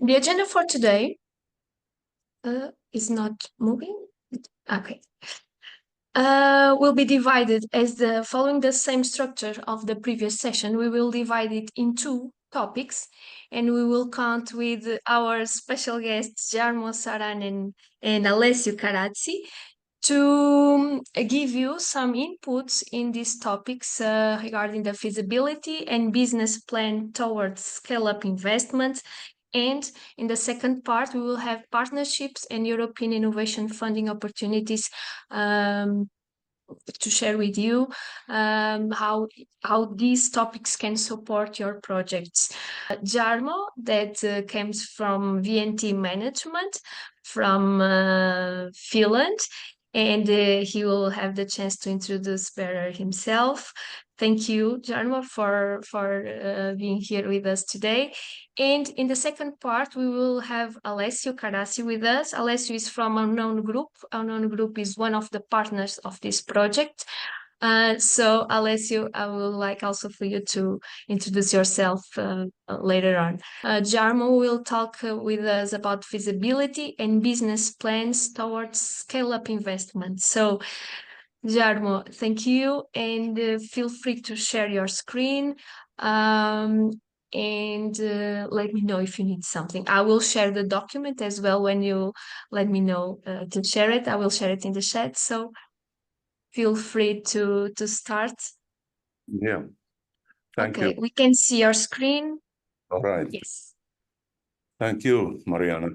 The agenda for today is not moving. Okay. Will be divided following the same structure of the previous session. We will divide it in two topics, and we will count with our special guests Jarmo Saran and Alessio Carazzi to give you some inputs in these topics regarding the feasibility and business plan towards scale-up investments. And in the second part, we will have partnerships and European innovation funding opportunities to share with you how these topics can support your projects. Jarmo, that comes from VNT Management from Finland, and he will have the chance to introduce better himself. Thank you, Jarmo, for being here with us today. And in the second part, we will have Alessio Carazzi with us. Alessio is from Unknown Group. Unknown Group is one of the partners of this project. So Alessio, I would like also for you to introduce yourself later on. Jarmo will talk with us about feasibility and business plans towards scale-up investment. So Jarmo, thank you, and feel free to share your screen and let me know if you need something. I will share the document as well when you let me know to share it. I will share it in the chat, so feel free to start. Yeah, thank you. Okay, we can see your screen. All right. Yes. Thank you, Mariana.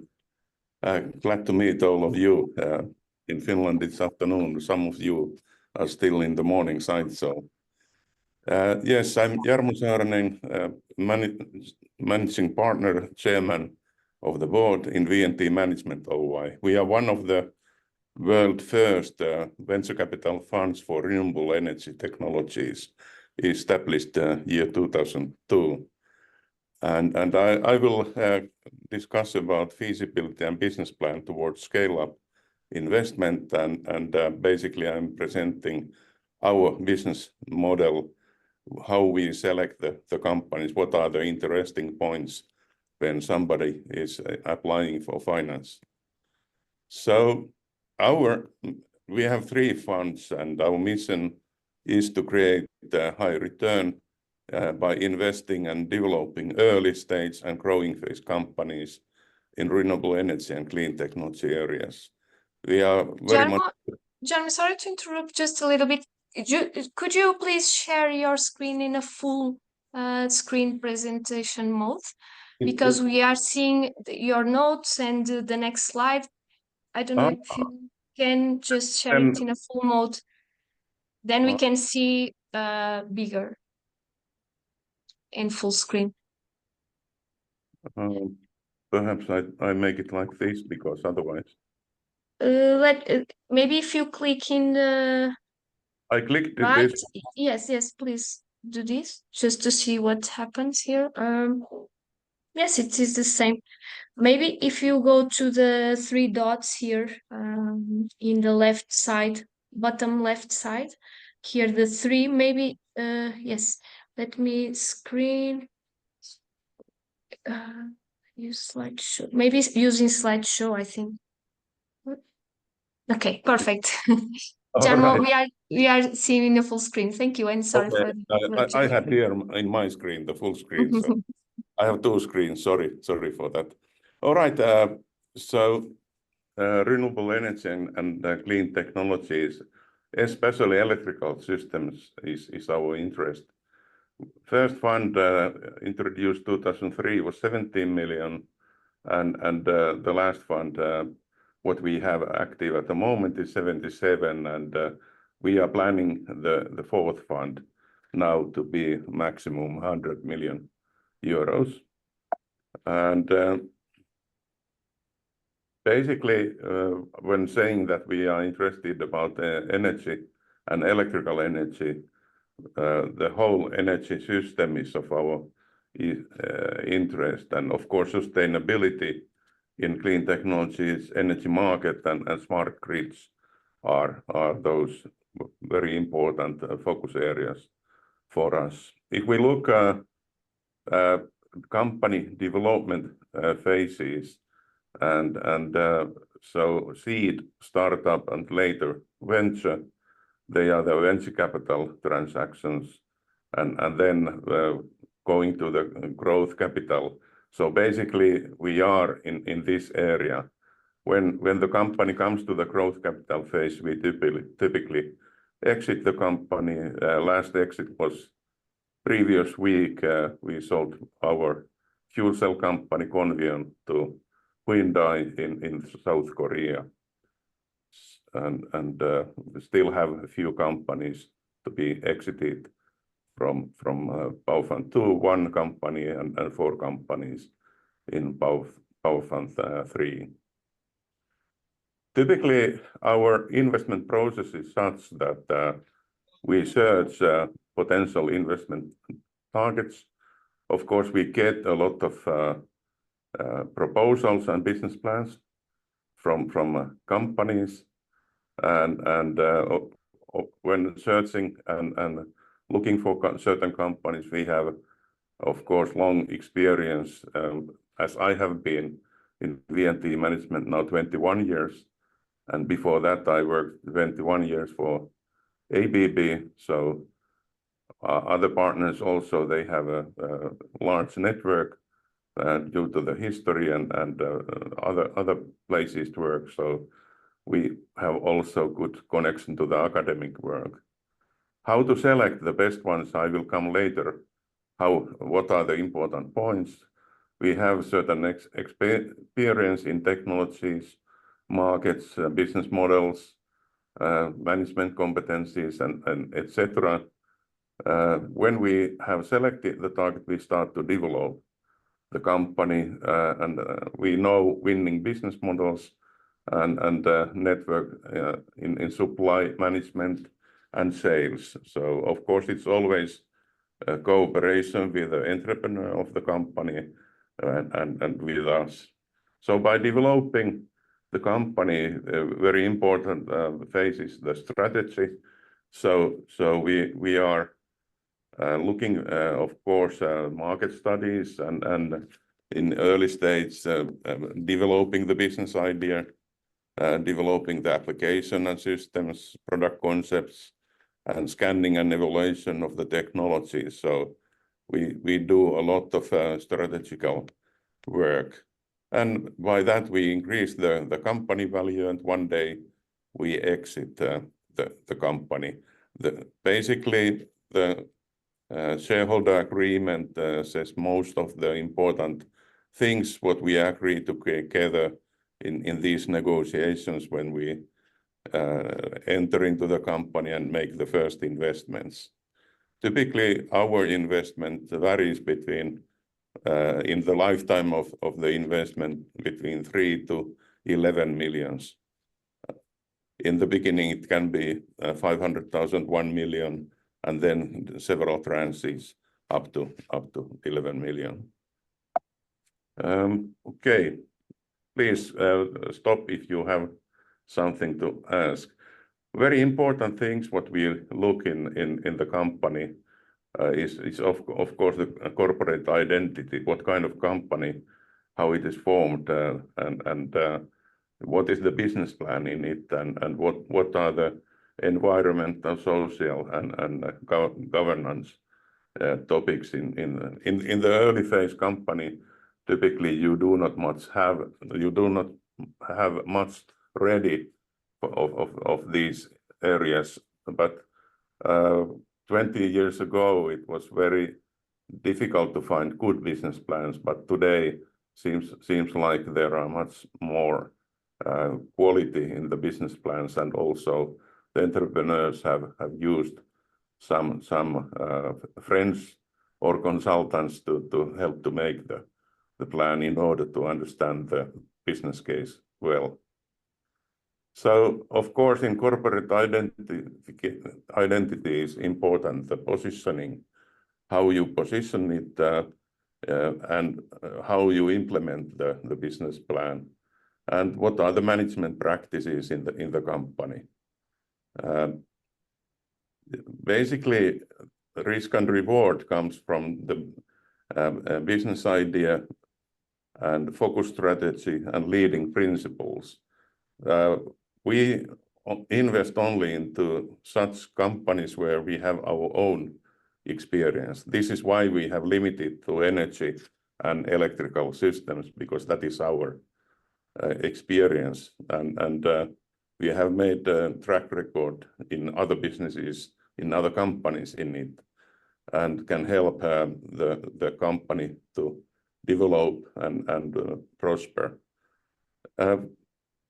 Glad to meet all of you in Finland this afternoon. Some of you are still in the morning side, so yes, I'm Jarmo Saarinen, managing partner, chairman of the board in VNT Management Oy. We are one of the world's first venture capital funds for renewable energy technologies, established year 2002. And I will discuss about feasibility and business plan towards scale-up investment, and basically I'm presenting our business model, how we select the companies, what are the interesting points when somebody is applying for finance. So we have three funds, and our mission is to create a high return by investing and developing early stage and growing phase companies in renewable energy and clean technology areas. We are very much... Jarmo, sorry to interrupt just a little bit. Could you please share your screen in a full screen presentation mode? Because we are seeing your notes and the next slide. I don't know if you can just share it in a full mode. Then we can see bigger in full screen. Perhaps I make it like this, because otherwise... maybe if you click in the... I clicked right? this. Yes, please do this, just to see what happens here. Yes, it is the same. Maybe if you go to the three dots here in the left side, bottom left side, here the three, maybe, yes, let me screen, use slideshow, maybe using slideshow, I think. Okay, perfect. Jarmo, right. we are seeing in the full screen. Thank you, and sorry for I have here in my screen the full screen, so I have two screens. Sorry for that. All right. So renewable energy and clean technologies, especially electrical systems, is our interest. First fund introduced 2003 was 17 million, and the last fund, what we have active at the moment, is 77, and we are planning the fourth fund now to be maximum 100 million euros. And basically, when saying that we are interested about energy and electrical energy, the whole energy system is of our interest, and of course sustainability in clean technologies, energy market, and smart grids are those very important focus areas for us. If we look company development phases, and so seed, startup, and later venture, they are the venture capital transactions, and then going to the growth capital. So basically, we are in this area. When the company comes to the growth capital phase, we typically exit the company. Last exit was previous week. We sold our fuel cell company Convion to Hyundai in South Korea, and we still have a few companies to be exited from Power Fund 2, 1 company, and 4 companies in Power Fund 3. Typically, our investment process is such that we search potential investment targets. Of course, we get a lot of proposals and business plans from companies, and when searching and looking for certain companies, we have, of course, long experience, as I have been in V&T management now 21 years, and before that I worked 21 years for ABB. So other partners also, they have a large network due to the history and other places to work. So we have also good connection to the academic work. How to select the best ones, I will come later. What are the important points? We have certain experience in technologies, markets, business models, management competencies, and etc. When we have selected the target, we start to develop the company, and we know winning business models and network in supply management and sales. So of course, it's always a cooperation with the entrepreneur of the company and with us. So by developing the company, very important phase is the strategy. So we are looking, of course, market studies and in early stage developing the business idea, developing the application and systems, product concepts, and scanning and evaluation of the technology. So we do a lot of strategical work, and by that we increase the company value, and one day we exit the company. Basically the shareholder agreement says most of the important things what we agree together in these negotiations when we enter into the company and make the first investments. Typically, our investment varies between, in the lifetime of the investment, between 3 to 11 millions. In the beginning, it can be 500,000, 1 million, and then several tranches up to 11 million. Okay, please stop if you have something to ask. Very important things what we look in the company is of course the corporate identity. What kind of company, how it is formed, and what is the business plan in it, and what are the environmental, social, and governance topics in the early phase company. Typically, you do not have much ready of these areas, but 20 years ago it was very difficult to find good business plans, but today seems like there are much more quality in the business plans, and also the entrepreneurs have used some friends or consultants to help to make the plan in order to understand the business case well. So of course, in corporate identity is important, the positioning, how you position it, and how you implement the business plan, and what are the management practices in the company. Basically, risk and reward comes from the business idea, and focus strategy and leading principles. We invest only into such companies where we have our own experience. This is why we have limited to energy and electrical systems, because that is our experience, and we have made a track record in other businesses, in other companies in it, and can help the company to develop and prosper.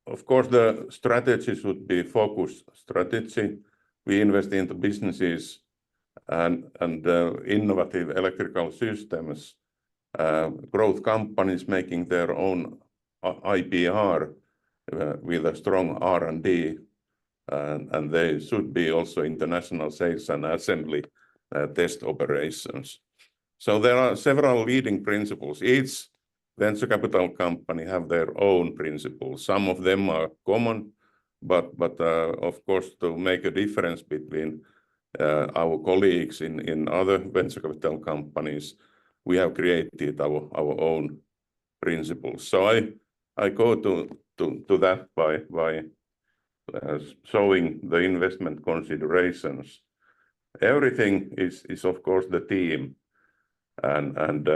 Of course, the strategy should be focused strategy. We invest into businesses and innovative electrical systems, growth companies making their own IPR with a strong R&D, and they should be also international sales and assembly test operations. So there are several leading principles. Each venture capital company have their own principles. Some of them are common, but of course, to make a difference between our colleagues in other venture capital companies, we have created our own principles. So I go to that by showing the investment considerations. Everything is of course the team, and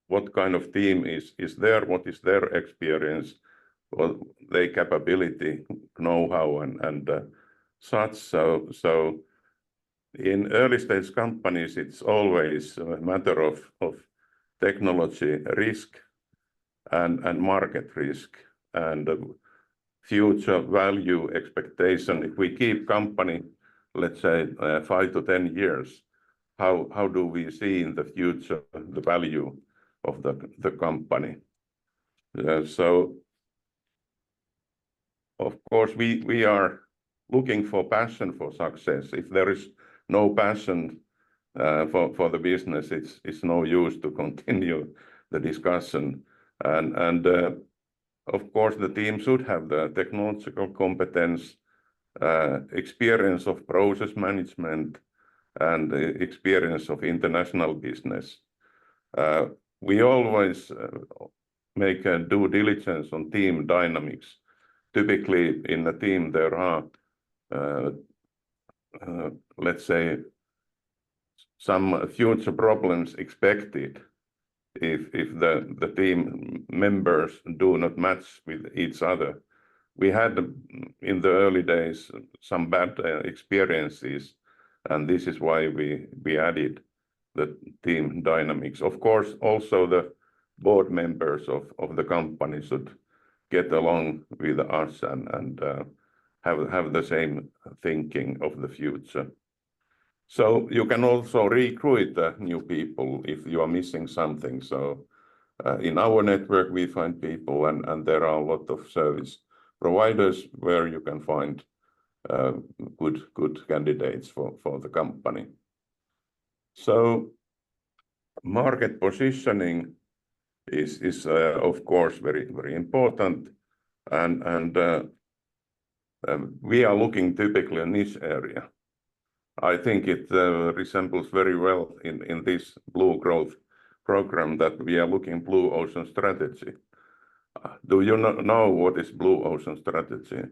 what kind of team is there, what is their experience, what their capability, know-how, and such. So in early stage companies, it's always a matter of technology risk and market risk and future value expectation. If we keep company, let's say 5 to 10 years, how do we see in the future the value of the company? So of course we are looking for passion for success. If there is no passion for the business, it's no use to continue the discussion. And of course the team should have the technological competence, experience of process management, and experience of international business. We always make a due diligence on team dynamics. Typically in a team there are let's say some future problems expected if the team members do not match with each other. We had in the early days some bad experiences, and this is why we added the team dynamics. Of course, also the board members of the company should get along with us and have the same thinking of the future. So you can also recruit new people if you are missing something. So in our network, we find people, and there are a lot of service providers where you can find good candidates for the company. So market positioning is of course very important, and we are looking typically in this area. I think it resembles very well in this Blue Growth program that we are looking Blue Ocean strategy. Do you know what is Blue Ocean strategy?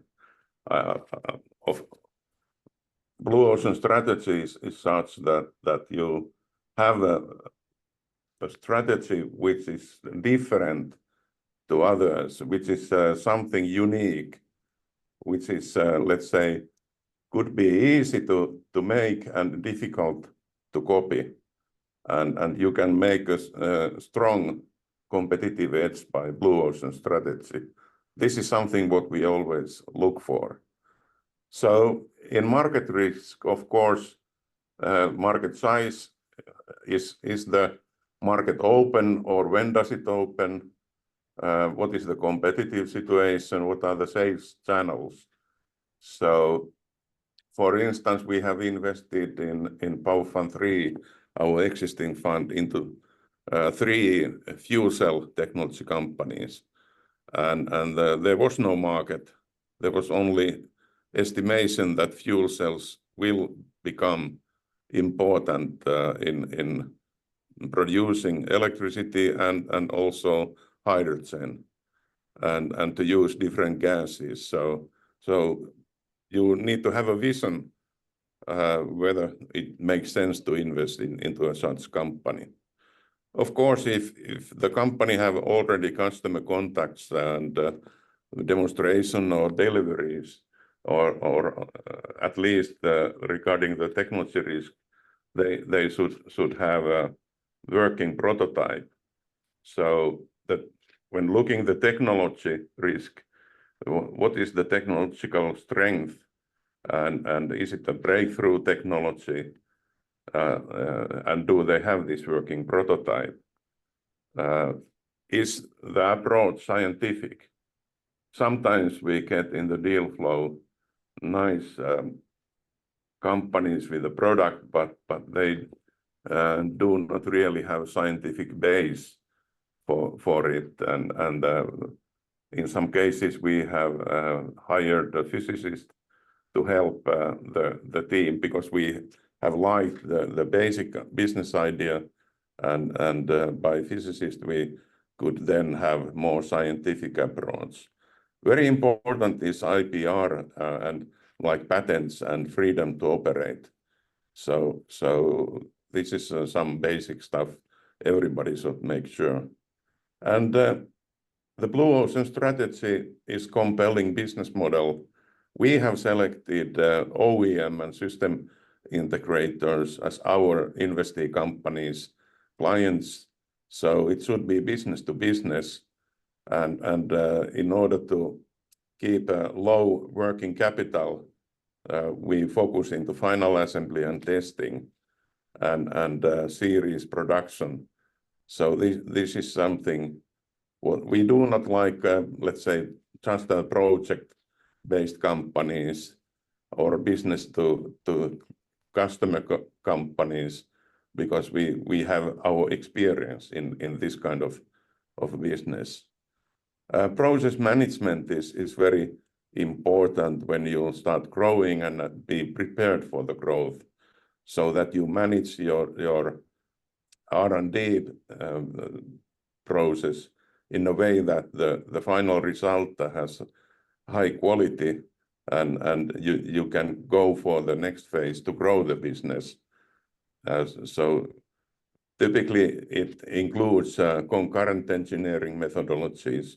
Blue Ocean strategy is such that you have a strategy which is different to others, which is something unique, which is let's say could be easy to make and difficult to copy, and you can make a strong competitive edge by Blue Ocean strategy. This is something what we always look for. So in market risk, of course, market size is the market open, or when does it open? What is the competitive situation? What are the sales channels? So for instance, we have invested in Power Fund 3, our existing fund, into 3 fuel cell technology companies, and there was no market. There was only estimation that fuel cells will become important in producing electricity and also hydrogen, and to use different gases. So you need to have a vision whether it makes sense to invest into a such company. Of course, if the company have already customer contacts and demonstration or deliveries, or at least regarding the technology risk, they should have a working prototype. So that when looking the technology risk, what is the technological strength, and is it a breakthrough technology, and do they have this working prototype? Is the approach scientific? Sometimes we get in the deal flow nice companies with a product, but they do not really have scientific base for it, and in some cases we have hired a physicist to help the team, because we have liked the basic business idea, and by physicist we could then have more scientific approach. Very important is IPR and like patents and freedom to operate. So this is some basic stuff everybody should make sure. And the Blue Ocean strategy is compelling business model. We have selected OEM and system integrators as our investee companies, clients. So it should be business to business, and in order to keep a low working capital, we focus into final assembly and testing, and series production. So this is something what we do not like, let's say, just project-based companies or business to customer companies, because we have our experience in this kind of business. Process management is very important when you start growing, and be prepared for the growth, so that you manage your R&D process in a way that the final result has high quality, and you can go for the next phase to grow the business. So typically it includes concurrent engineering methodologies,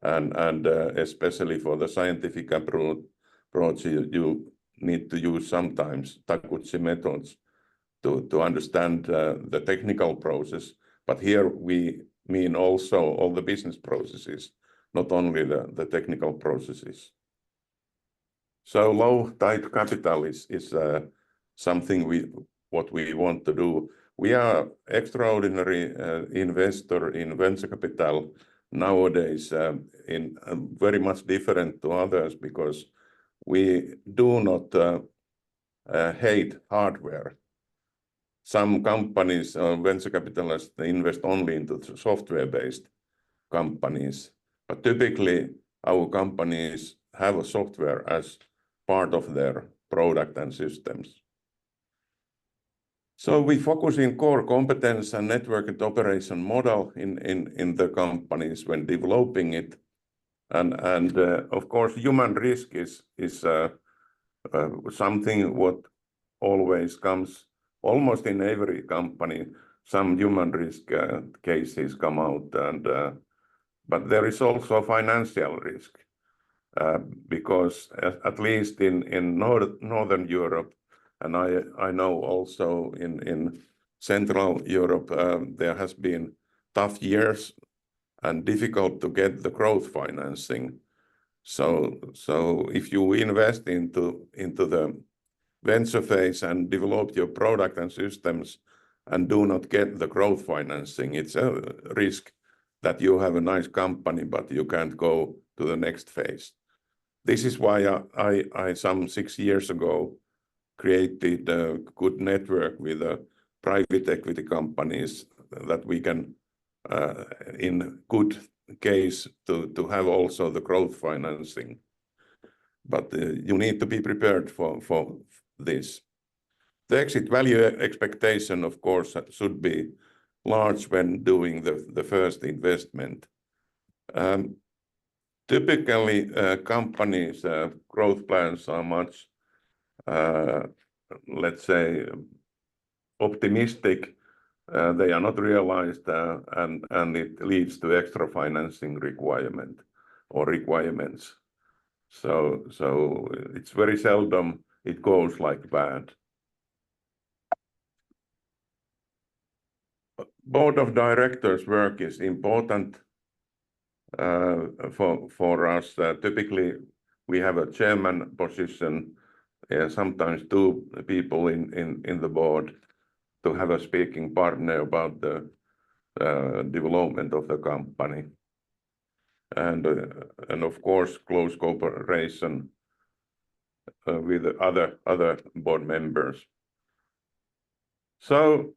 and especially for the scientific approach, you need to use sometimes Taguchi methods to understand the technical process. But here we mean also all the business processes, not only the technical processes. So low tied capital is something what we want to do. We are extraordinary investor in venture capital nowadays, in very much different to others, because we do not hate hardware. Some companies, venture capitalists, they invest only into software-based companies, but typically our companies have a software as part of their product and systems. So we focus in core competence and networked operation model in the companies when developing it, and of course human risk is something what always comes almost in every company. Some human risk cases come out, and but there is also financial risk, because at least in Northern Europe, and I know also in Central Europe, there has been tough years and difficult to get the growth financing. So if you invest into the venture phase and develop your product and systems and do not get the growth financing, it's a risk that you have a nice company, but you can't go to the next phase. This is why I some 6 years ago created a good network with private equity companies that we can, in good case, to have also the growth financing. But you need to be prepared for this. The exit value expectation, of course, should be large when doing the first investment. Typically, companies' growth plans are much, let's say, optimistic. They are not realized, and it leads to extra financing requirements. So it's very seldom it goes like that. Board of directors' work is important for us. Typically, we have a chairman position, sometimes two people in the board, to have a speaking partner about the development of the company, and of course close cooperation with the other board members. So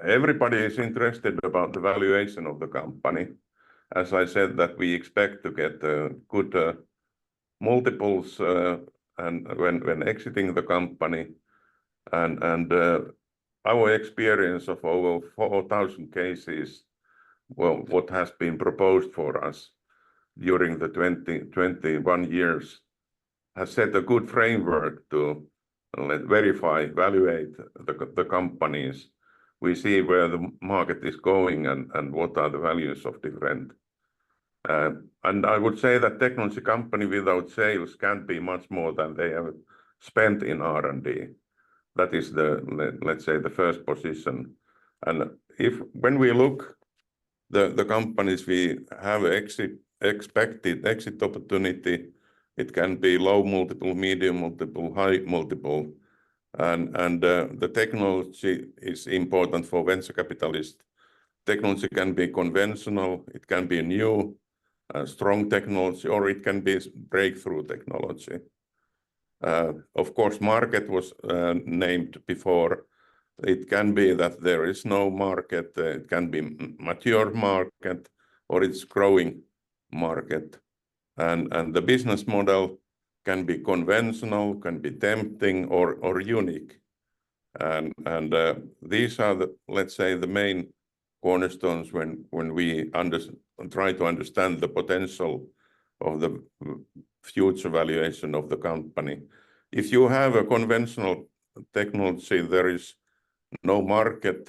everybody is interested about the valuation of the company. As I said, that we expect to get good multiples and when exiting the company, and our experience of over 4,000 cases, well, what has been proposed for us during the 21 years has set a good framework to evaluate the companies. We see where the market is going and what are the values of different. And I would say that technology company without sales can't be much more than they have spent in R&D. That is let's say, the first position. And when we look the companies we have expected exit opportunity, it can be low multiple, medium multiple, high multiple, and the technology is important for venture capitalists. Technology can be conventional, it can be new, strong technology, or it can be breakthrough technology. Of course, market was named before. It can be that there is no market, it can be mature market, or it's growing market. And the business model can be conventional, can be tempting, or unique. And these are let's say, the main cornerstones when we try to understand the potential of the future valuation of the company. If you have a conventional technology, there is no market,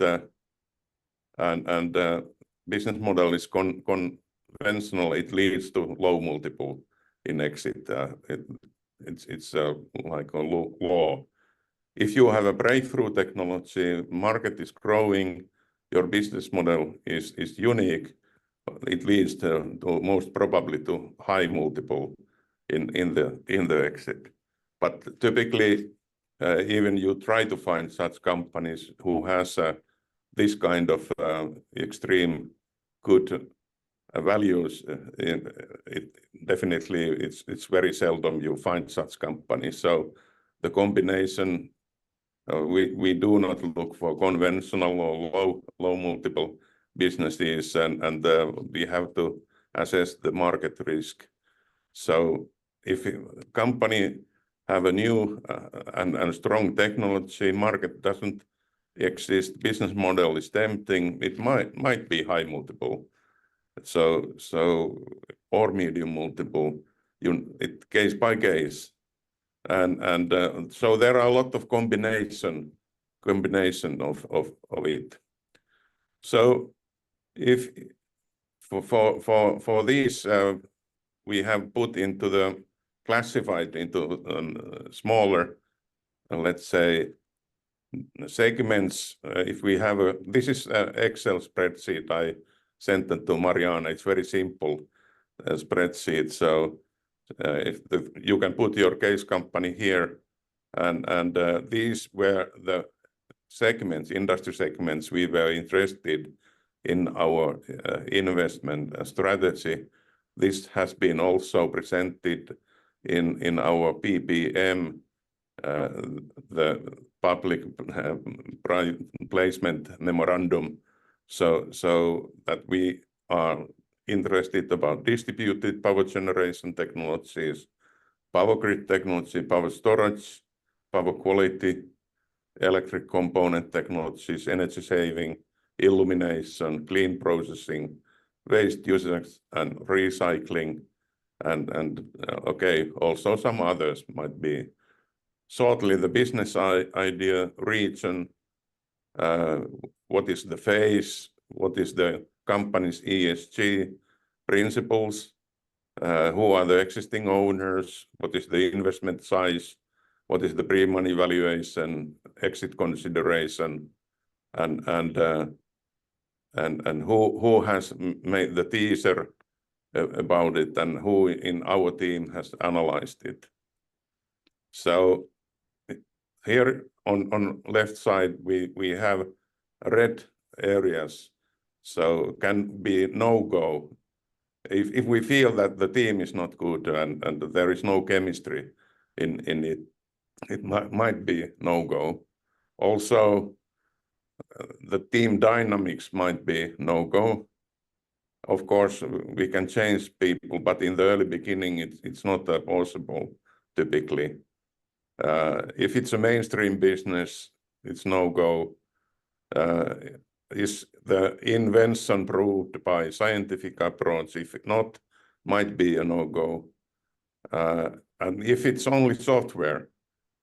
and business model is conventional, it leads to low multiple in exit. It's like a law. If you have a breakthrough technology, market is growing, your business model is unique, it leads to most probably to high multiple in the exit. But typically, even you try to find such companies who has this kind of extreme good values. Definitely, it's very seldom you find such companies. So the combination, we do not look for conventional or low multiple businesses, and we have to assess the market risk. So if a company have a new and strong technology, market doesn't exist, business model is tempting, it might be high multiple. So or medium multiple, it case by case. And so there are a lot of combination of it. So if for these we have put into the classified into smaller, let's say, segments. If we have this is an Excel spreadsheet I sent it to Mariana. It's very simple spreadsheet. So you can put your case company here, and these were the segments, industry segments we were interested in our investment strategy. This has been also presented in our PPM, the public private placement memorandum, so that we are interested about distributed power generation technologies, power grid technology, power storage, power quality, electric component technologies, energy saving, illumination, clean processing, waste usage and recycling, and okay, also some others might be. Shortly, the business idea, region, what is the phase, what is the company's ESG principles, who are the existing owners, what is the investment size, what is the pre-money valuation, exit consideration, and who has made the teaser about it, and who in our team has analyzed it. So here on left side we have red areas, so can be no-go. If we feel that the team is not good and there is no chemistry in it, it might be no-go. Also, the team dynamics might be no-go. Of course, we can change people, but in the early beginning, it's not possible typically. If it's a mainstream business, it's no-go. Is the invention proved by scientific approach? If not, might be a no-go. And if it's only software,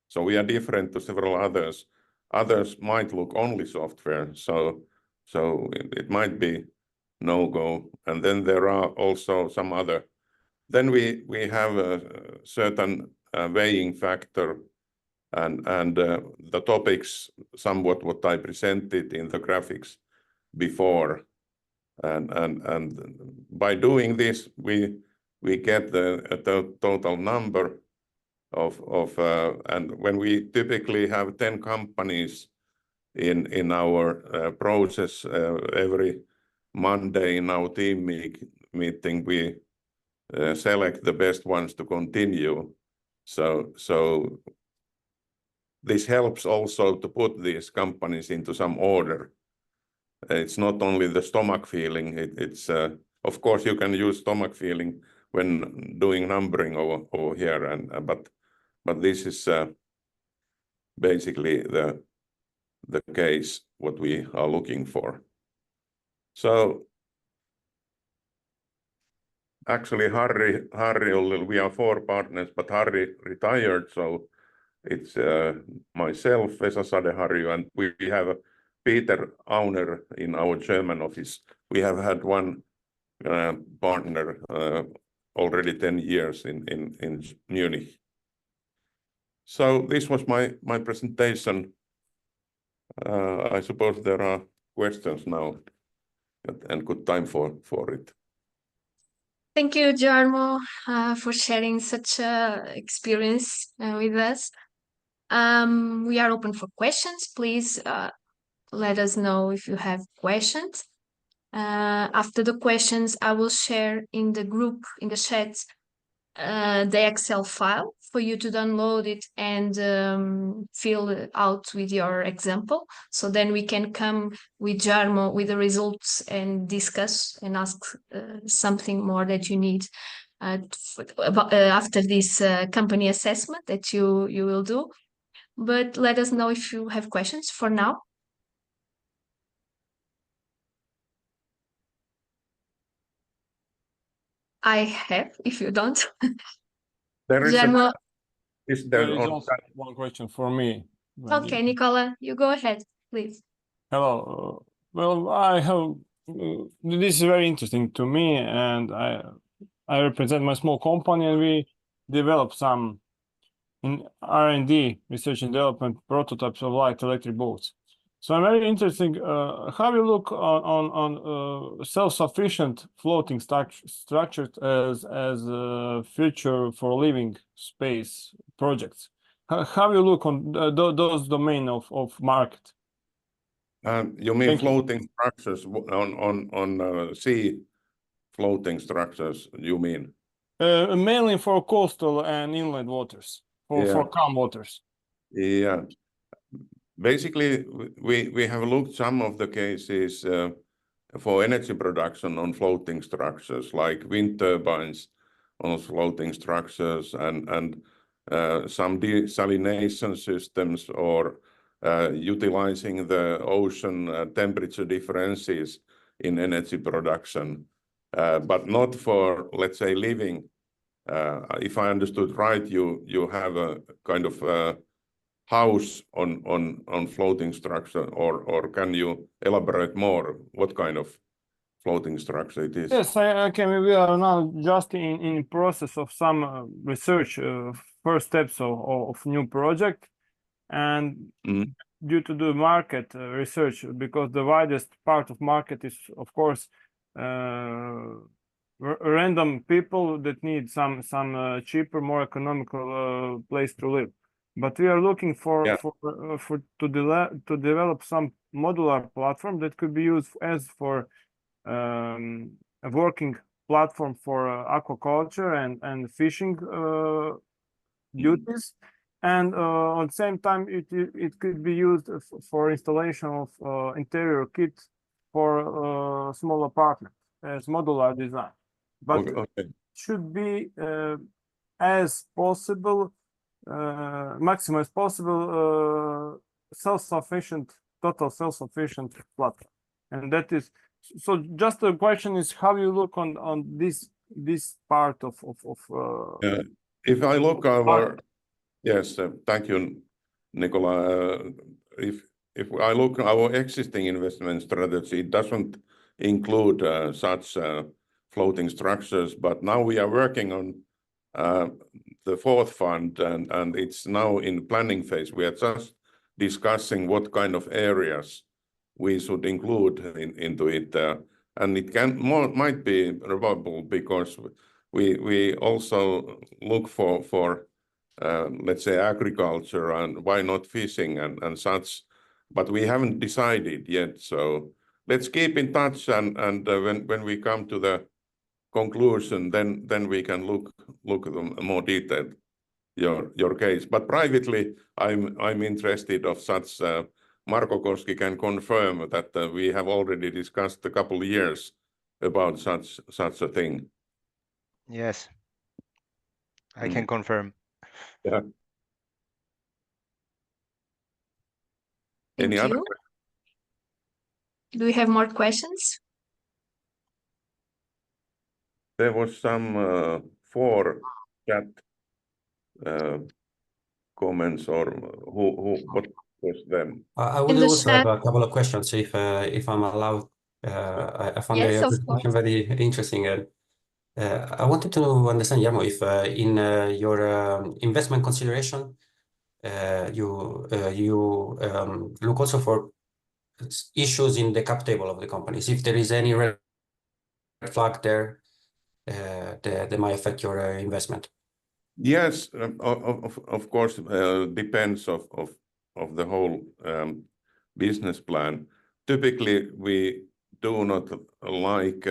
so we are different to several others. Others might look only software, so it might be no-go. And then there are also some other. Then we have a certain weighing factor, and the topics somewhat what I presented in the graphics before, and by doing this we get the total number of and when we typically have 10 companies in our process, every Monday in our team meeting we select the best ones to continue. So this helps also to put these companies into some order. It's not only the stomach feeling, it's of course you can use stomach feeling when doing numbering over here, but this is basically the case what we are looking for. So actually Harry, we are 4 partners, but Harry retired, so it's myself, Vesa Sadeharju, and we have Peter Auner in our German office. We have had one partner already 10 years in Munich. So this was my presentation. I suppose there are questions now, and good time for it. Thank you, Jarmo, for sharing such experience with us. We are open for questions. Please let us know if you have questions. After the questions, I will share in the group, in the chat, the Excel file for you to download it and fill out with your example. So then we can come with Jarmo with the results and discuss and ask something more that you need after this company assessment that you will do. But let us know if you have questions for now. I have, if you don't. There is Jarmo. There is also one question for me. Okay, Nicola, you go ahead, please. Hello. Well, I have this is very interesting to me, and I represent my small company, and we develop some in R&D, research and development, prototypes of light electric boats. So I'm very interested how you look on self-sufficient floating structures as a future for living space projects. How you look on those domain of market? You mean floating structures on sea floating structures, you mean? Mainly for coastal and inland waters, for calm waters. Yeah. Basically, we have looked some of the cases for energy production on floating structures, like wind turbines on floating structures, and some desalination systems or utilizing the ocean temperature differences in energy production, but not for, let's say, living. If I understood right, you have a kind of house on floating structure, or can you elaborate more what kind of floating structure it is? Yes, I can. We are now just in process of some research, first steps of new project, and due to the market research, because the widest part of market is, of course, random people that need some cheaper, more economical place to live. But we are looking to develop some modular platform that could be used as for a working platform for aquaculture and fishing duties, and at the same time it could be used for installation of interior kits for small apartments as modular design. But Okay. should be as possible, maximum as possible, self-sufficient, total self-sufficient platform, and that is. So just the question is how you look on this part of If I look our yes, thank you, Nicola. If I look our existing investment strategy, it doesn't include such floating structures, but now we are working on the fourth fund, and it's now in planning phase. We are just discussing what kind of areas we should include into it, and it might be probable because we also look for let's say agriculture, and why not fishing and such, but we haven't decided yet. So let's keep in touch, and when we come to the conclusion, then we can look at them more detailed your case. But privately, I'm interested of such. Marko Koski can confirm that we have already discussed a couple of years about such a thing. Yes, I can confirm. Yeah. Thank Any other? you. Do we have more questions? There was some 4 chat comments, or what was them? I would In the also have chat. a couple of questions if I'm allowed. I found Yes, the of course. discussion very interesting. I wanted to understand, Jarmo, if in your investment consideration, you look also for issues in the cap table of the companies. If there is any red flag there that might affect your investment. Yes, of course, depends of the whole business plan. Typically, we do not like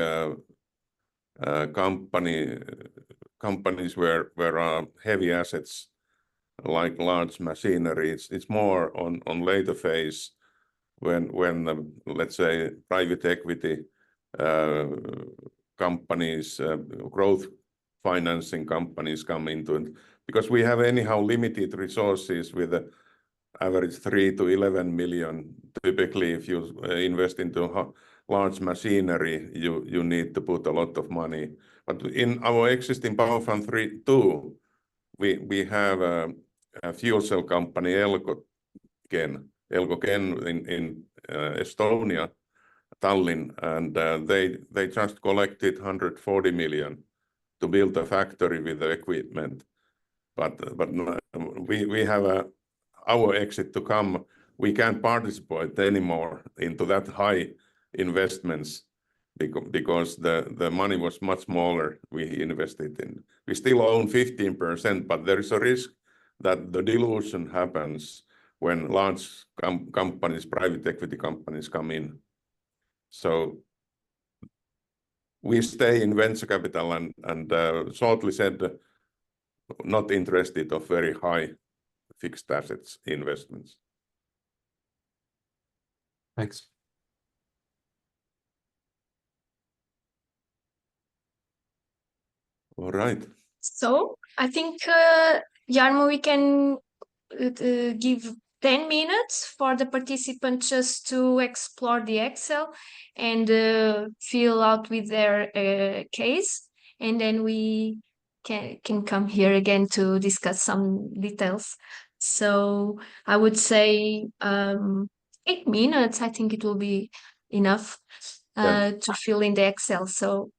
companies where are heavy assets like large machinery. It's more on later phase when let's say private equity companies, growth financing companies come into it, because we have anyhow limited resources with the average 3 to 11 million. Typically, if you invest into large machinery, you need to put a lot of money. But in our existing Power Fund 2, we have a fuel cell company, Elcogen in Estonia, Tallinn, and they just collected 140 million to build a factory with the equipment. But we have our exit to come. We can't participate anymore into that high investments because the money was much smaller we invested in. We still own 15%, but there is a risk that the dilution happens when large companies, private equity companies come in. So we stay in venture capital and shortly said, not interested of very high fixed assets investments. Thanks. All right. So I think, Jarmo, we can give 10 minutes for the participants just to explore the Excel and fill out with their case. And then we can come here again to discuss some details. So I would say 8 minutes, I think it will be enough to fill in the Excel. So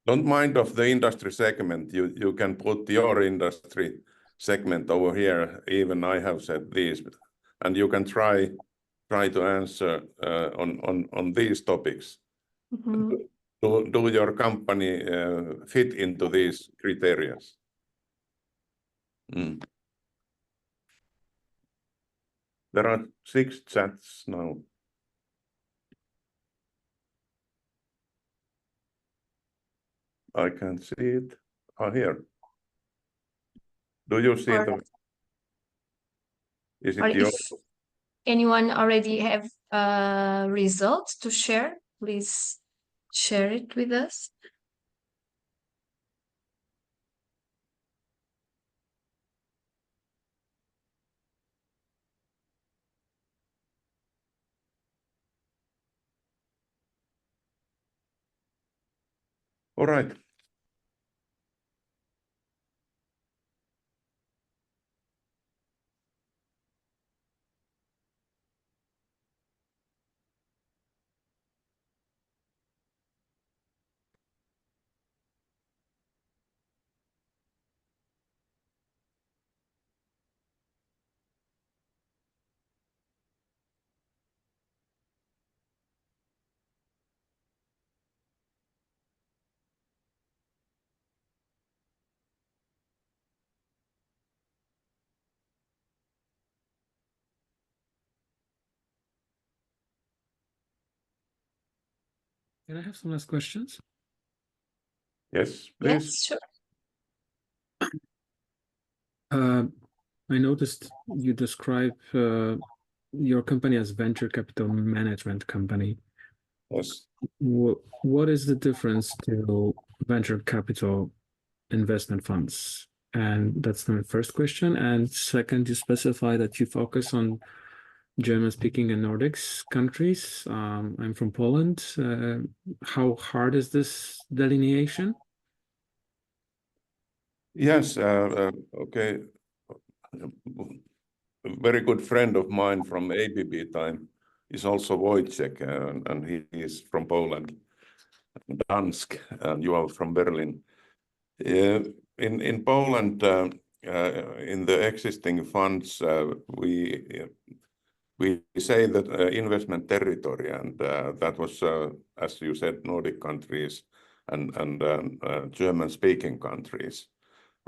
don't mind of the industry segment. You can put your industry segment over here. Even I have said this, and you can try to answer on these topics. Do your company fit into these criteria? There are 6 chats now. I can see it. Here. Do you see the? Is it your? if anyone already have results to share, please share it with us. All right. Can I have some last questions? Yes, please. Yes, sure. I noticed you describe your company as venture capital management company. Yes. What is the difference to venture capital investment funds? And that's my first question. And second, you specify that you focus on German-speaking and Nordics countries. I'm from Poland. How hard is this delineation? Yes. Okay. A very good friend of mine from ABB time is also Wojciech, and he is from Poland. Dansk, and you are from Berlin. In Poland, in the existing funds, we say that investment territory, and that was, as you said, Nordic countries and German-speaking countries.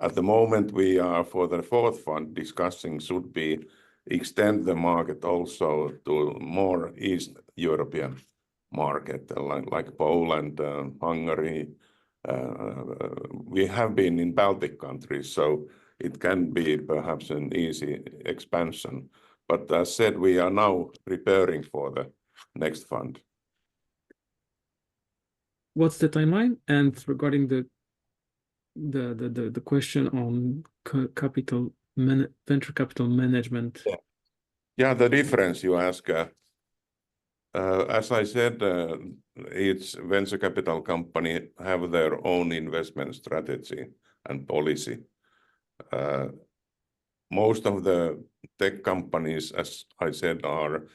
At the moment, we are for the 4th fund discussing should be extend the market also to more East European market, like Poland, Hungary. We have been in Baltic countries, so it can be perhaps an easy expansion. But as said, we are now preparing for the next fund. What's the timeline? And regarding the question on venture capital management. Yeah, the difference you ask. As I said, each venture capital company have their own investment strategy and policy. Most of the tech companies, as I said, are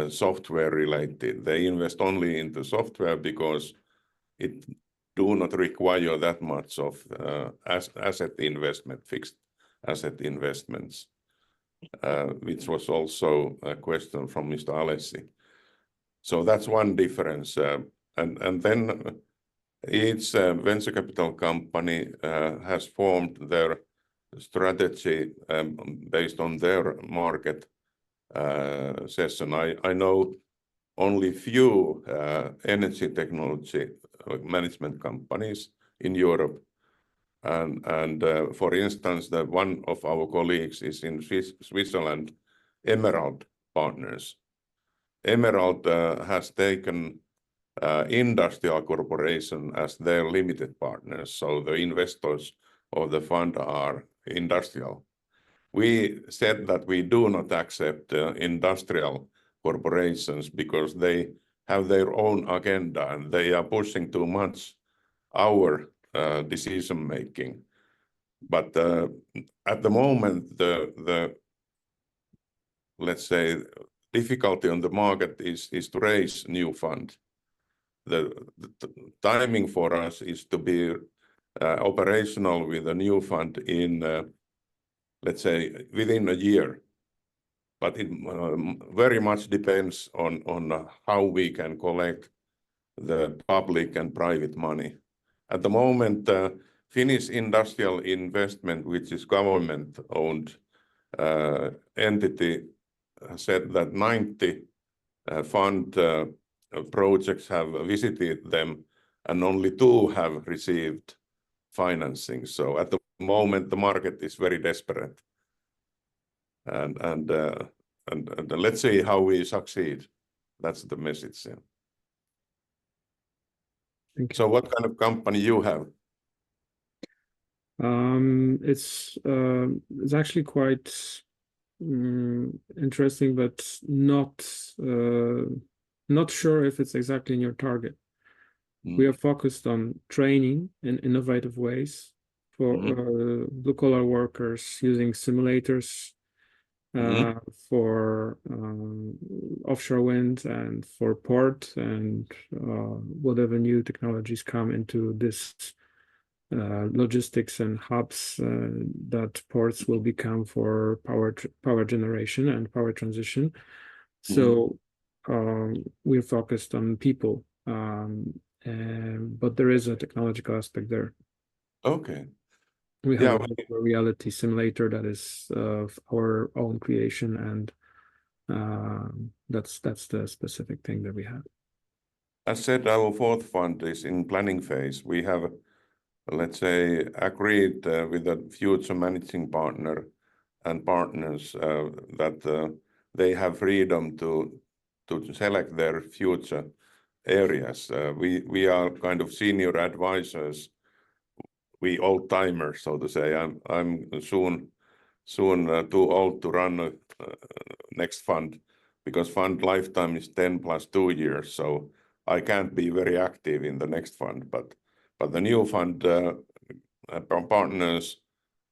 software related. They invest only into software because it do not require that much of asset investment, fixed asset investments, which was also a question from Mr. Alessi. So that's one difference. And then each venture capital company has formed their strategy based on their market session. I know only few energy technology management companies in Europe. And for instance, one of our colleagues is in Switzerland, Emerald Partners. Emerald has taken Industrial Corporation as their limited partners. So the investors of the fund are industrial we said that we do not accept industrial corporations because they have their own agenda and they are pushing too much our decision making. But at the moment, the let's say difficulty on the market is to raise new fund. The timing for us is to be operational with a new fund in let's say within a year. But it very much depends on how we can collect the public and private money. At the moment, Finnish Industrial Investment, which is government-owned entity, said that 90 fund projects have visited them, and only 2 have received financing. So at the moment, the market is very desperate. And let's see how we succeed. That's the message. Yeah. Thank you. So what kind of company you have? It's actually quite interesting, but not sure if it's exactly in your target. We are focused on training in innovative ways for blue-collar workers using simulators for offshore wind and for port and whatever new technologies come into this logistics and hubs that ports will become for power generation and power transition. So we're focused on people, but there is a technological aspect there. Okay. We have a reality simulator that is of our own creation, and that's the specific thing that we have. As said, our 4th fund is in planning phase. We have, let's say, agreed with a future managing partner and partners that they have freedom to select their future areas. We are kind of senior advisors. We old timers, so to say. I'm soon too old to run next fund because fund lifetime is 10 plus 2 years. So I can't be very active in the next fund, but the new fund partners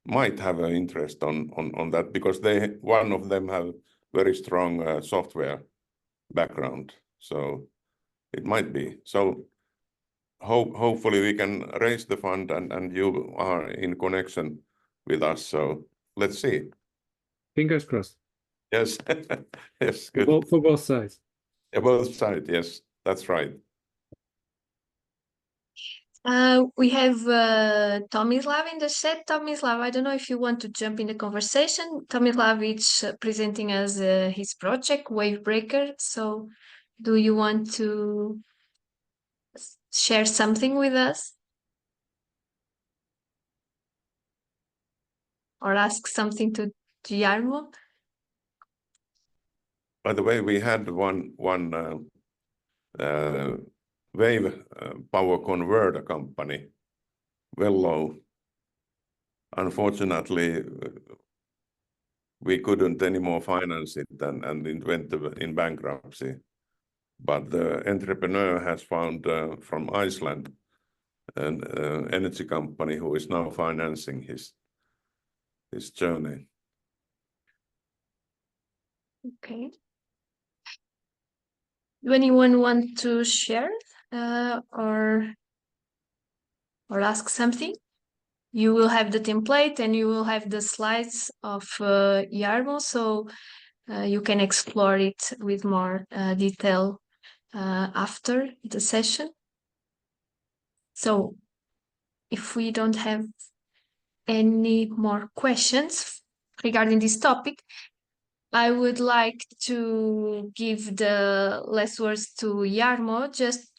might have an interest on that because one of them have very strong software background. So it might be. So hopefully we can raise the fund and you are in connection with us. So let's see. Fingers crossed. Yes. Yes, good. For both sides. Yeah, both sides, yes, that's right. We have Tomislav in the chat. Tomislav, I don't know if you want to jump in the conversation. Tomislav is presenting as his project, Wavebreaker. So do you want to share something with us? Or ask something to Jarmo? By the way, we had one wave power converter company, Vello. Unfortunately, we couldn't anymore finance it and it went in bankruptcy. But the entrepreneur has found from Iceland an energy company who is now financing his journey. Okay. Do anyone want to share or ask something? You will have the template and you will have the slides of Jarmo, so you can explore it with more detail after the session. So if we don't have any more questions regarding this topic, I would like to give the last words to Jarmo, just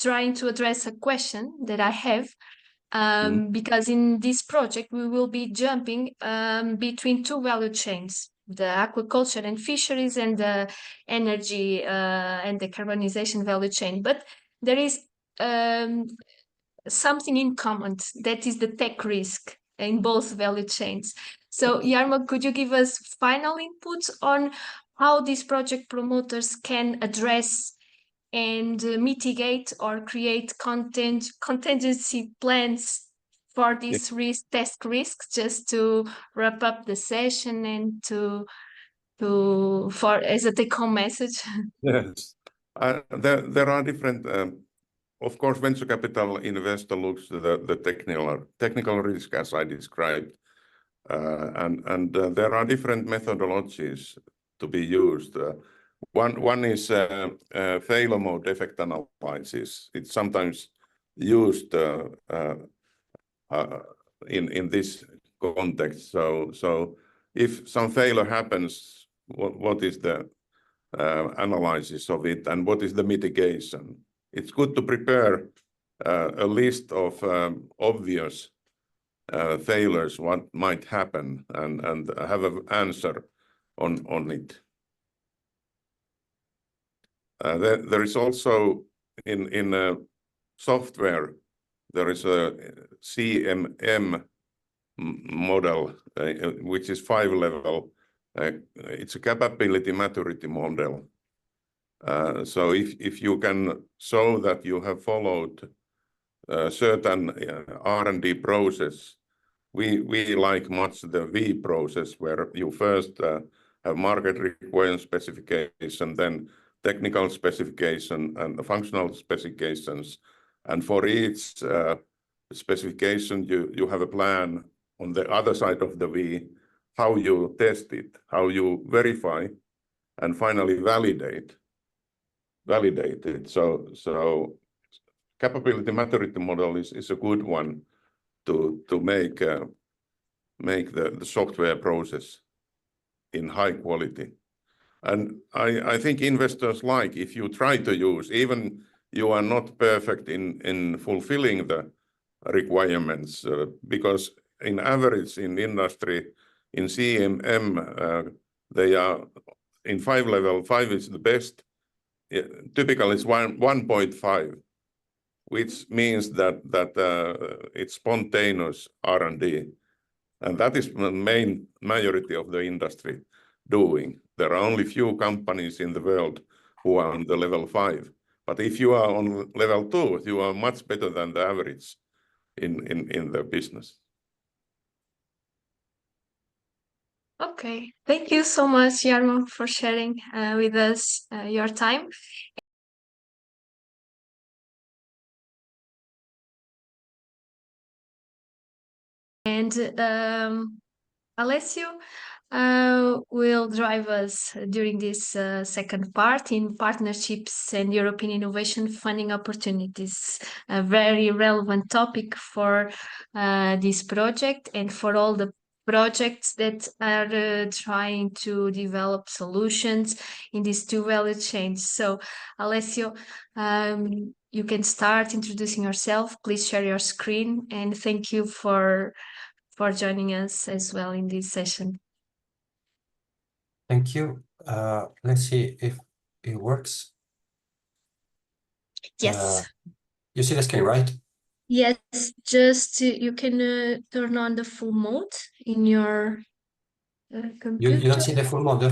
trying to address a question that I have. Because in this project, we will be jumping between 2 value chains, the aquaculture and fisheries and the energy and decarbonization value chain. But there is something in common, that is the tech risk in both value chains. So, Jarmo, could you give us final inputs on how these project promoters can address and mitigate or create contingency plans for these task risks, just to wrap up the session and for as a take-home message? Yes, there are different. Of course, venture capital investor looks at the technical risk as I described, and there are different methodologies to be used. One is failure mode effect analysis. It's sometimes used in this context. So if some failure happens, what is the analysis of it, and what is the mitigation? It's good to prepare a list of obvious failures, what might happen, and have an answer on it. There is also in software, there is a CMM model, which is 5-level. It's a capability maturity model. So if you can show that you have followed a certain R&D process, we like much the V process, where you first have market requirement specification, then technical specification and the functional specifications, and for each specification you have a plan on the other side of the V, how you test it, how you verify, and finally validate it. So capability maturity model is a good one to make the software process in high quality. And I think investors like if you try to use, even you are not perfect in fulfilling the requirements, because in average in industry, in CMM, they are in 5-level, 5 is the best. Typically it's 1.5, which means that it's spontaneous R&D. And that is the main majority of the industry doing. There are only few companies in the world who are on the level 5. But if you are on level 2, you are much better than the average in the business. Okay, thank you so much, Jarmo, for sharing with us your time. And Alessio will drive us during this second part in partnerships and European innovation funding opportunities, a very relevant topic for this project and for all the projects that are trying to develop solutions in these two value chains. So, Alessio, you can start introducing yourself. Please share your screen, and thank you for joining us as well in this session. Thank you. Let's see if it works. Yes. You see the screen, right? Yes, just you can turn on the full mode in your computer. You don't see the full mode?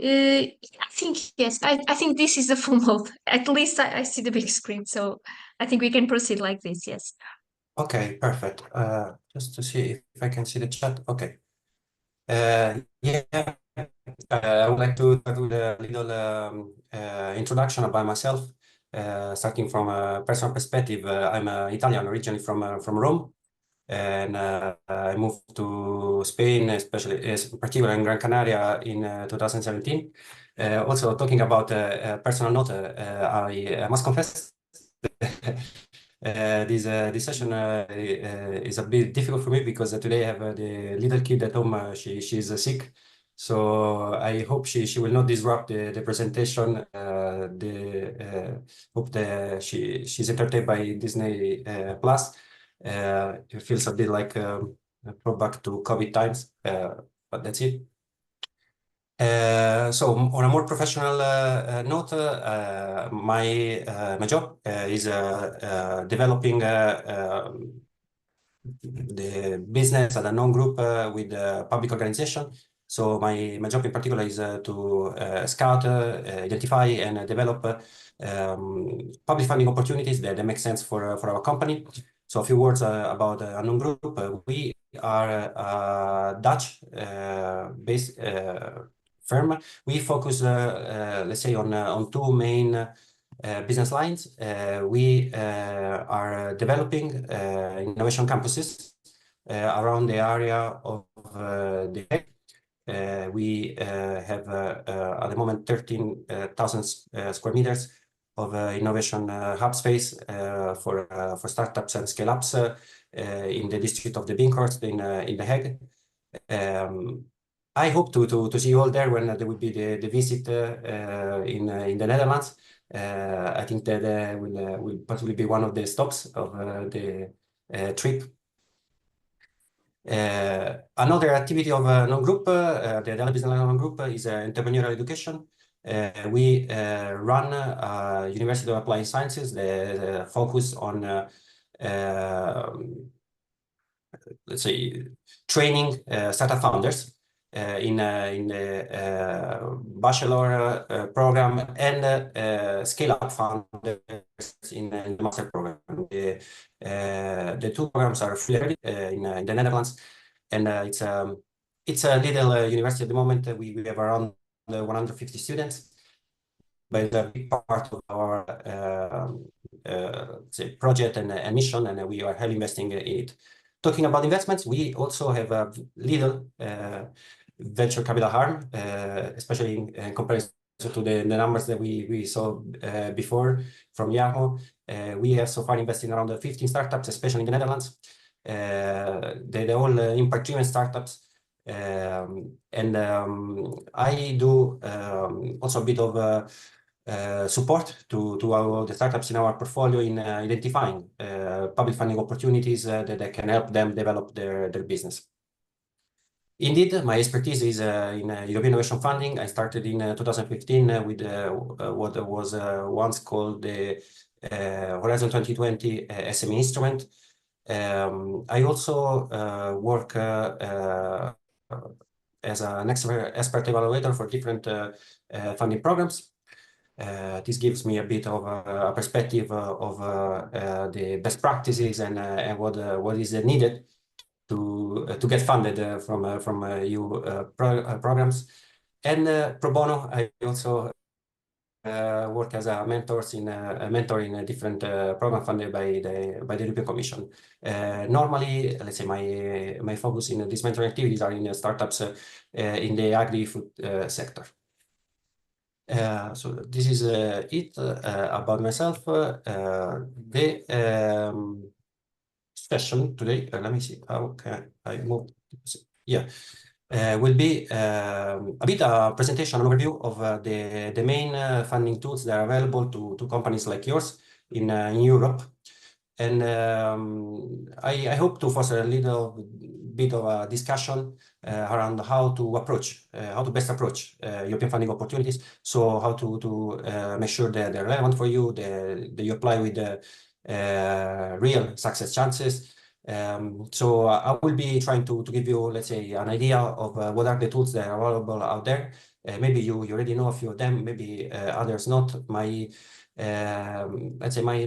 I think yes. I think this is the full mode. At least I see the big screen, so I think we can proceed like this. Yes. Okay, perfect. Just to see if I can see the chat. Okay. Yeah. I would like to do a little introduction about myself. Starting from a personal perspective, I'm Italian, originally from Rome, and I moved to Spain, especially particularly in Gran Canaria, in 2017. Also, talking about a personal note, I must confess this session is a bit difficult for me because today I have the little kid at home. She's sick. So I hope she will not disrupt the presentation. Hope that she's entertained by Disney Plus. It feels a bit like a throwback to COVID times, but that's it. So on a more professional note, my job is developing the business and a non-group with public organization. So my job in particular is to scout, identify, and develop public funding opportunities that make sense for our company. So a few words about a non-group. We are a Dutch based firm. We focus, let's say, on two main business lines. We are developing innovation campuses around the area of the Hague. We have at the moment 13,000 square meters of innovation hub space for startups and scale-ups in the district of the Binkhorst in the Hague. I hope to see you all there when there will be the visit in the Netherlands. I think that will possibly be one of the stops of the trip. Another activity of a non-group, the other business line non-group is entrepreneurial education. We run a University of Applied Sciences that focus on, let's say, training startup founders in the bachelor program and scale-up founders in the master program. The two programs are fully in the Netherlands, and it's a little university at the moment. We have around 150 students, but a big part of our say project and mission, and we are heavily investing in it. Talking about investments, we also have a little venture capital arm, especially in comparison to the numbers that we saw before from Jarmo. We have so far invested in around 15 startups, especially in the Netherlands. They're all impact-driven startups. And I do also a bit of support to the startups in our portfolio in identifying public funding opportunities that can help them develop their business. Indeed, my expertise is in European innovation funding. I started in 2015 with what was once called the Horizon 2020 SME instrument. I also work as an expert evaluator for different funding programs. This gives me a bit of a perspective of the best practices and what is needed to get funded from EU programs. And pro bono, I also work as a mentor in a different program funded by the European Commission. Normally, let's say my focus in these mentoring activities are in startups in the agri-food sector. So this is it about myself. The session today, let me see how can I move. Yeah, will be a bit a presentation, an overview of the main funding tools that are available to companies like yours in Europe. And I hope to foster a little bit of a discussion around how to best approach European funding opportunities. So how to make sure that they're relevant for you, that you apply with the real success chances. So I will be trying to give you, let's say, an idea of what are the tools that are available out there. Maybe you already know a few of them, maybe others not. Let's say my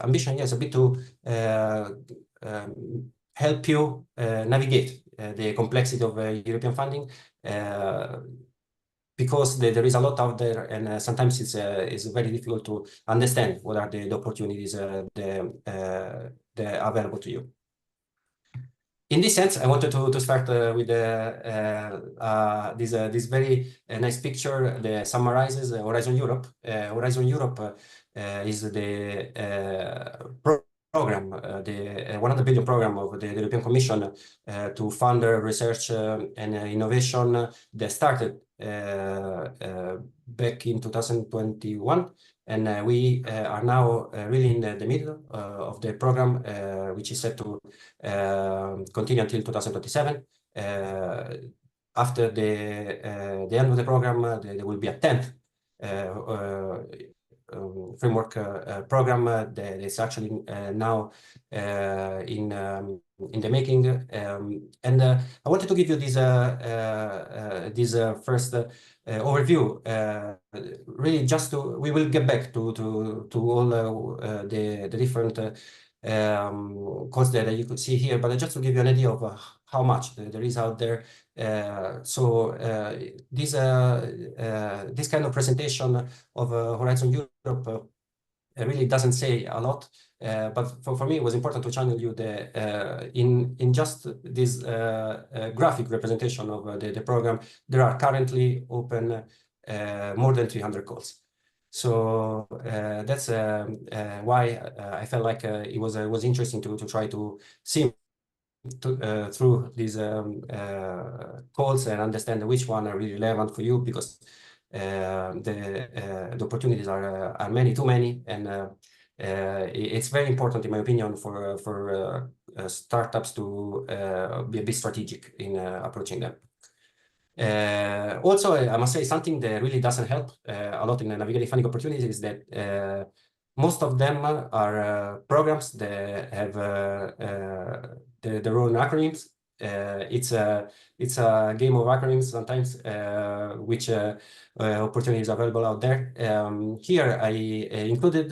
ambition is a bit to help you navigate the complexity of European funding, because there is a lot out there, and sometimes it's very difficult to understand what are the opportunities that are available to you. In this sense, I wanted to start with this very nice picture that summarizes Horizon Europe. Horizon Europe is the program, the 100 billion program of the European Commission to fund research and innovation that started back in 2021. And we are now really in the middle of the program, which is set to continue until 2027. After the end of the program, there will be a 10th framework program that is actually now in the making. And I wanted to give you this first overview. Really, just to we will get back to all the different codes that you could see here, but just to give you an idea of how much there is out there. This kind of presentation of Horizon Europe really doesn't say a lot, but for me it was important to channel you in just this graphic representation of the program. There are currently open more than 300 calls. So that's why I felt like it was interesting to try to see through these calls and understand which one are really relevant for you, because the opportunities are many, too many, and it's very important, in my opinion, for startups to be a bit strategic in approaching them. Also, I must say something that really doesn't help a lot in navigating funding opportunities is that most of them are programs that have their own acronyms. It's a game of acronyms sometimes, which opportunities are available out there. Here I included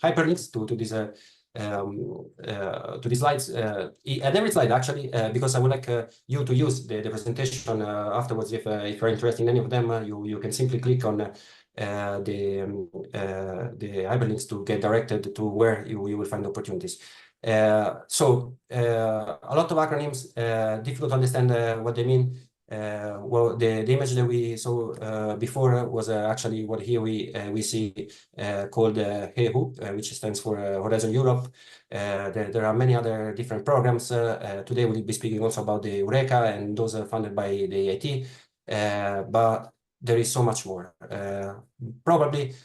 hyperlinks to these slides, at every slide actually, because I would like you to use the presentation afterwards. If you're interested in any of them, you can simply click on the hyperlinks to get directed to where you will find opportunities. So a lot of acronyms, difficult to understand what they mean. Well, the image that we saw before was actually what here we see called HEHU, which stands for Horizon Europe. There are many other different programs. Today we'll be speaking also about the Eureka and those are funded by the EIT, but there is so much more. Probably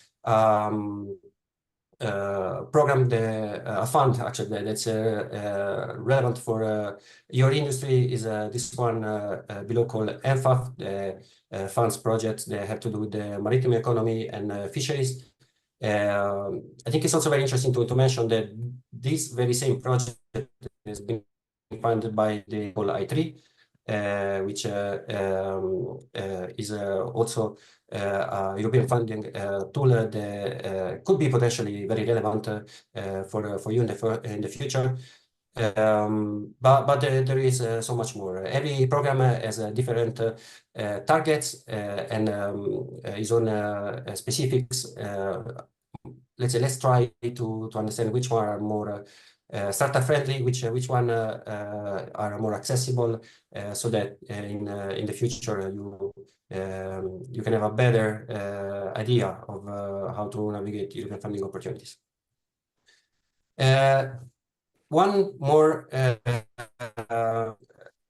program, a fund actually that's relevant for your industry is this one below called MFAF, the funds projects that have to do with the maritime economy and fisheries. I think it's also very interesting to mention that this very same project has been funded by the I3, which is also European funding tool that could be potentially very relevant for you in the future. But there is so much more. Every program has different targets and his own specifics. Let's try to understand which one are more startup friendly, which one are more accessible, so that in the future you can have a better idea of how to navigate European funding opportunities. One more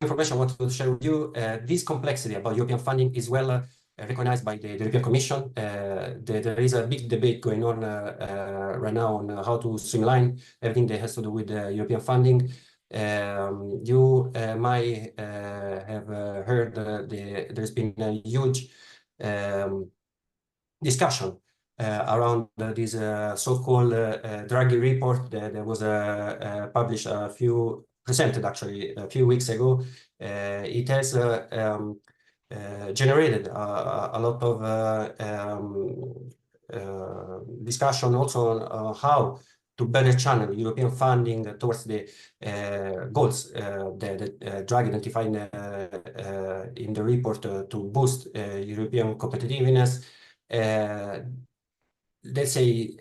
information I want to share with you. This complexity about European funding is well recognized by the European Commission. There is a big debate going on right now on how to streamline everything that has to do with European funding. You might have heard there's been a huge discussion around this so-called Draghi report that was published presented actually a few weeks ago. It has generated a lot of discussion also on how to better channel European funding towards the goals that Draghi identified in the report to boost European competitiveness. Let's say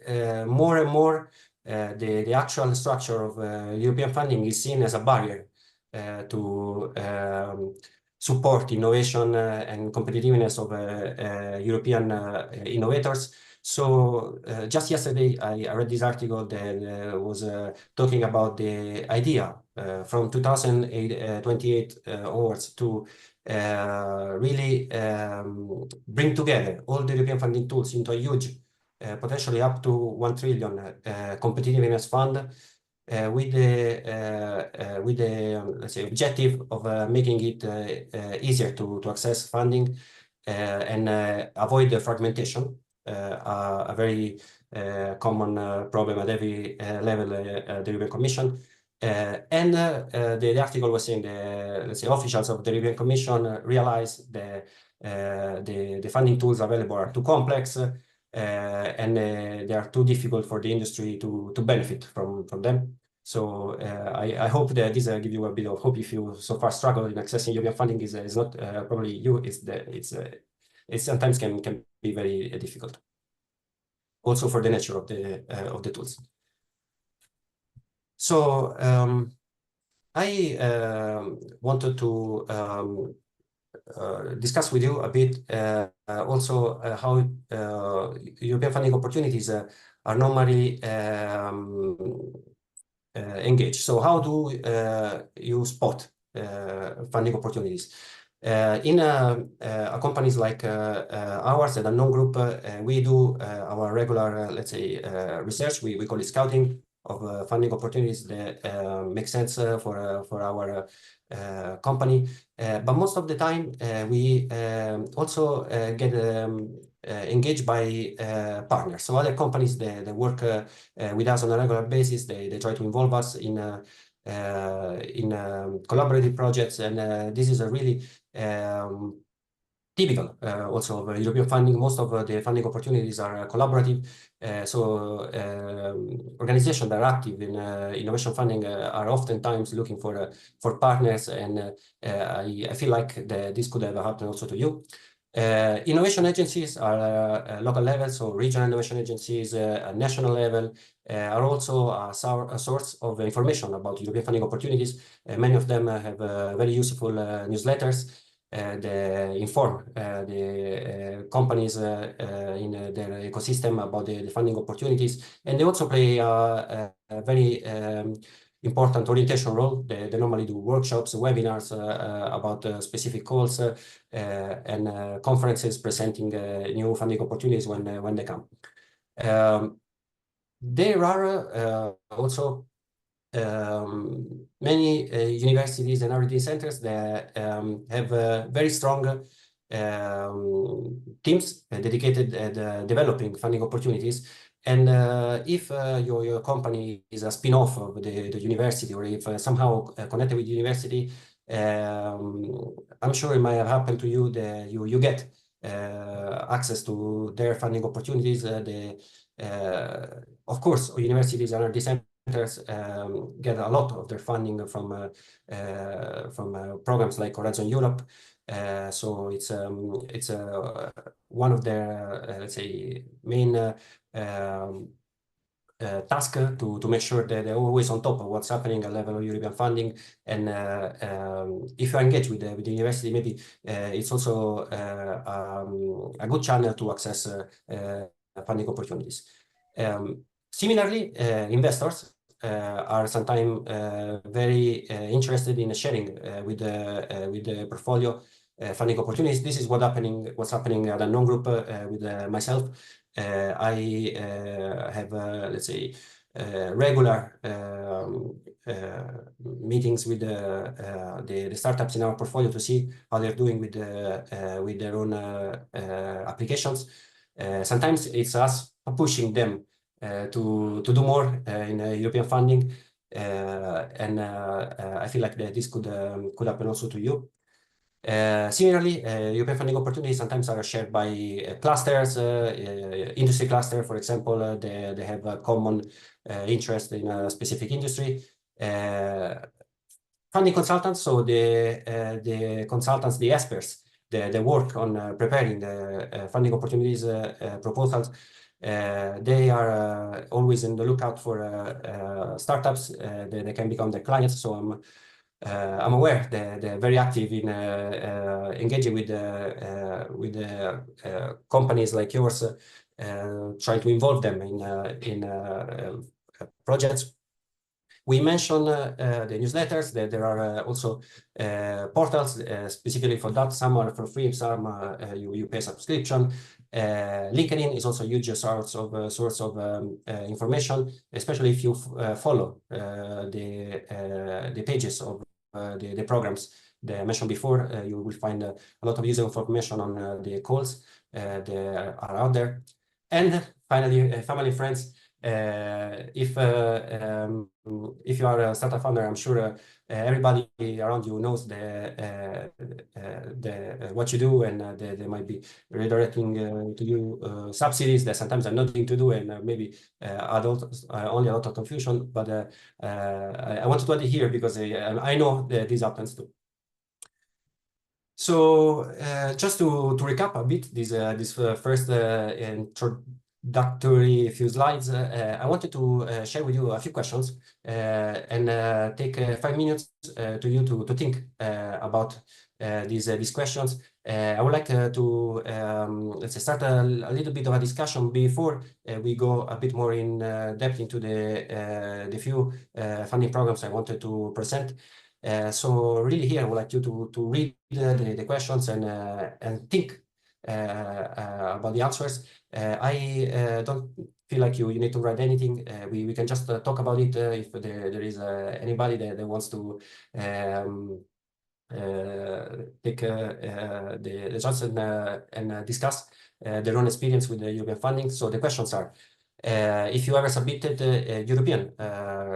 more and more the actual structure of European funding is seen as a barrier to support innovation and competitiveness of European innovators. So just yesterday, I read this article that was talking about the idea from 2028 onwards to really bring together all the European funding tools into a huge, potentially up to 1 trillion competitiveness fund, with the let's say objective of making it easier to access funding and avoid the fragmentation. a very common problem at every level the European Commission. And the article was saying let's say officials of the European Commission realized the funding tools available are too complex and they are too difficult for the industry to benefit from them. So I hope that this give you a bit of hope if you so far struggle in accessing European funding is not probably you, it sometimes can be very difficult. Also for the nature of the tools. So I wanted to discuss with you a bit also how European funding opportunities are normally engaged. So how do you spot funding opportunities? In companies like ours, at a unknown group, we do our regular, let's say, research. We call it scouting of funding opportunities that make sense for our company. But most of the time, we also get engaged by partners. So other companies that work with us on a regular basis, they try to involve us in collaborative projects, and this is a really typical also of European funding. Most of the funding opportunities are collaborative. So organizations that are active in innovation funding are oftentimes looking for partners, and I feel like this could have happened also to you. Innovation agencies are local level, so regional innovation agencies at national level are also a source of information about European funding opportunities. Many of them have very useful newsletters that inform the companies in their ecosystem about the funding opportunities, and they also play a very important orientation role. They normally do workshops, webinars about specific goals, and conferences presenting new funding opportunities when they come. There are also many universities and R&D centers that have very strong teams dedicated at developing funding opportunities. And if your company is a spin-off of the university, or if somehow connected with the university, I'm sure it might have happened to you that you get access to their funding opportunities. Of course, universities and R&D centers get a lot of their funding from programs like Horizon Europe. So it's one of their let's say main task to make sure that they're always on top of what's happening at level of European funding. And if you engage with the university, maybe it's also a good channel to access funding opportunities. Similarly, investors are sometimes very interested in sharing with the portfolio funding opportunities. This is what's happening at a non-group with myself. I have, let's say, regular meetings with the startups in our portfolio to see how they're doing with their own applications. Sometimes it's us pushing them to do more in European funding, and I feel like this could happen also to you. Similarly, European funding opportunities sometimes are shared by clusters, industry cluster, for example. They have a common interest in a specific industry. Funding consultants, so the consultants, the experts, they work on preparing the funding opportunities proposals. They are always in the lookout for startups. They can become their clients. So I'm aware that they're very active in engaging with companies like yours, trying to involve them in projects. We mentioned the newsletters. There are also portals specifically for that. Some are for free, some you pay subscription. LinkedIn is also a huge source of information, especially if you follow the pages of the programs that I mentioned before. You will find a lot of user information on the calls that are out there. And finally, family and friends. If you are a startup founder, I'm sure everybody around you knows what you do, and they might be redirecting to you subsidies that sometimes have nothing to do, and maybe only a lot of confusion. But I wanted to add it here because I know that this happens too. So just to recap a bit this first introductory few slides, I wanted to share with you a few questions and take 5 minutes to you to think about these questions. I would like to let's say start a little bit of a discussion before we go a bit more in depth into the few funding programs I wanted to present. So really here I would like you to read the questions and think about the answers. I don't feel like you need to write anything. We can just talk about it if there is anybody that wants to take the chance and discuss their own experience with the European funding. So the questions are, if you ever submitted European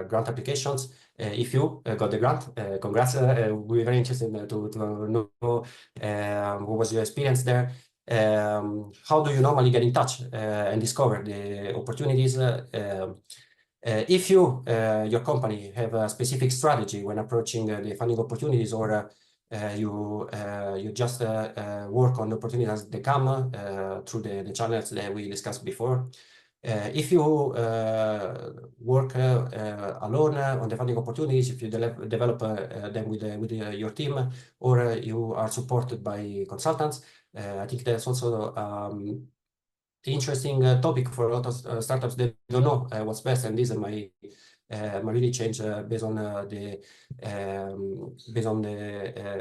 grant applications, if you got the grant, congrats. We're very interested to know what was your experience there. How do you normally get in touch and discover the opportunities? If your company have a specific strategy when approaching the funding opportunities, or you just work on the opportunities as they come through the channels that we discussed before. If you work alone on the funding opportunities, if you develop them with your team, or you are supported by consultants, I think that's also interesting topic for a lot of startups. They don't know what's best, and this might really change based on the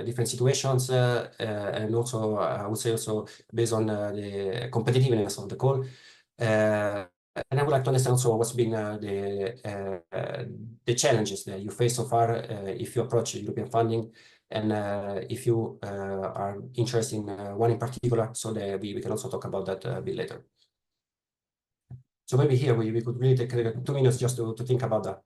different situations, and also I would say also based on the competitiveness of the call. And I would like to understand also what's been the challenges that you face so far if you approach European funding, and if you are interested in one in particular, so that we can also talk about that a bit later. So maybe here we could really take 2 minutes just to think about that.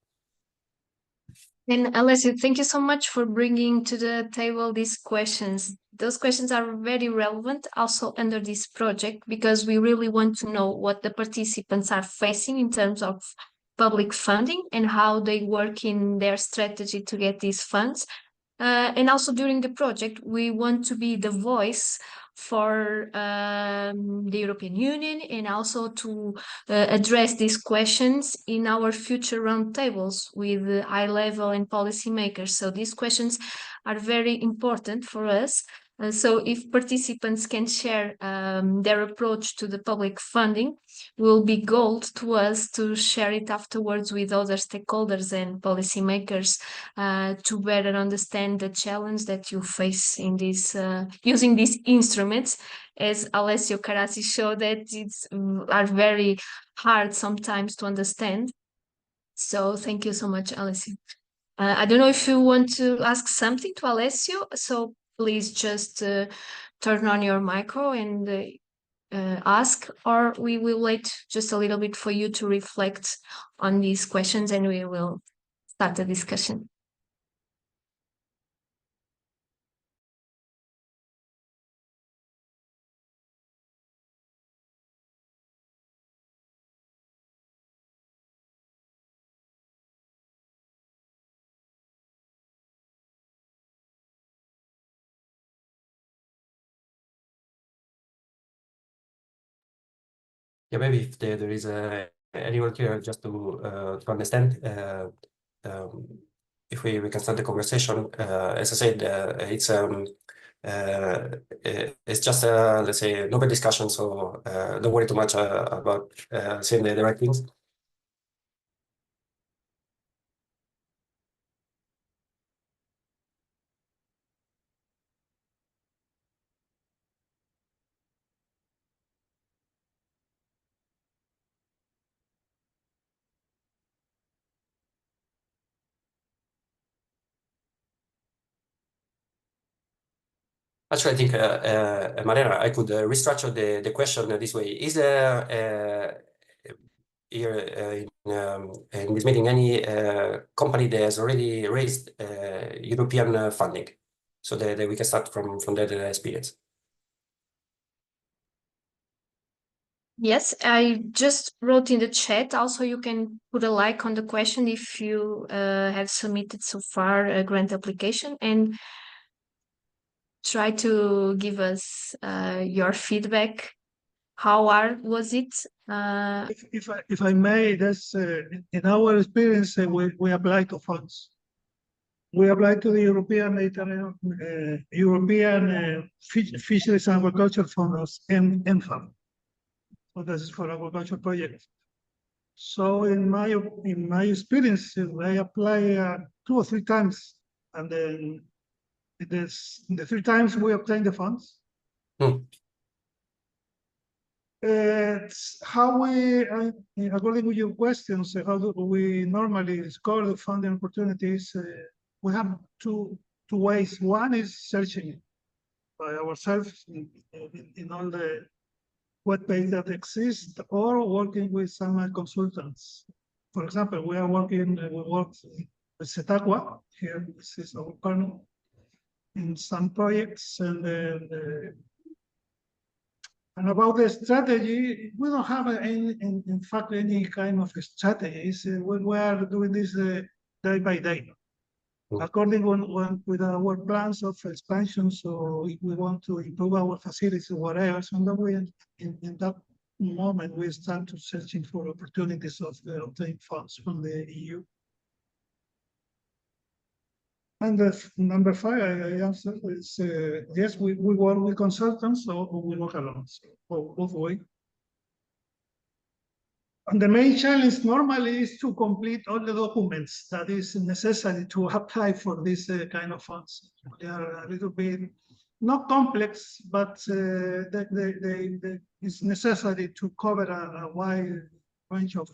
And Alessio, thank you so much for bringing to the table these questions. Those questions are very relevant also under this project, because we really want to know what the participants are facing in terms of public funding and how they work in their strategy to get these funds. And also during the project, we want to be the voice for the European Union, and also to address these questions in our future roundtables with high level and policymakers. So these questions are very important for us. So if participants can share their approach to the public funding, will be gold to us to share it afterwards with other stakeholders and policymakers to better understand the challenge that you face in this using these instruments. As Alessio Carassi showed, that it's are very hard sometimes to understand. So thank you so much, Alessio. I don't know if you want to ask something to Alessio, so please just turn on your micro and ask, or we will wait just a little bit for you to reflect on these questions, and we will start the discussion. Yeah, maybe if there is anyone here just to understand, if we can start the conversation. As I said, it's just let's say an open discussion, so don't worry too much about saying the right things. Actually, I think, Mariana, I could restructure the question this way. Is there here in this meeting any company that has already raised European funding, so that we can start from that experience? Yes, I just wrote in the chat. Also, you can put a like on the question if you have submitted so far a grant application, and try to give us your feedback. How hard was it? If I may, that's in our experience, we apply to funds. We apply to the European Fisheries and Aquaculture Funds, EMFA. So this is for aquaculture projects. So in my experience, I apply 2 or 3 times, and then the 3 times we obtain the funds. It's how we, according to your questions, how do we normally discover the funding opportunities? We have two ways. One is searching by ourselves in all the web pages that exist, or working with some consultants. For example, we work with Setaqua here. This is our partner in some projects, and about the strategy, we don't have in fact any kind of strategies. We are doing this day by day, according with our plans of expansion. So if we want to improve our facilities or whatever, so in that moment we start to searching for opportunities of obtaining funds from the EU. And number 5, I answered is yes, we work with consultants, or we work alone, so both ways. And the main challenge normally is to complete all the documents that is necessary to apply for this kind of funds. They are a little bit not complex, but it's necessary to cover a wide range of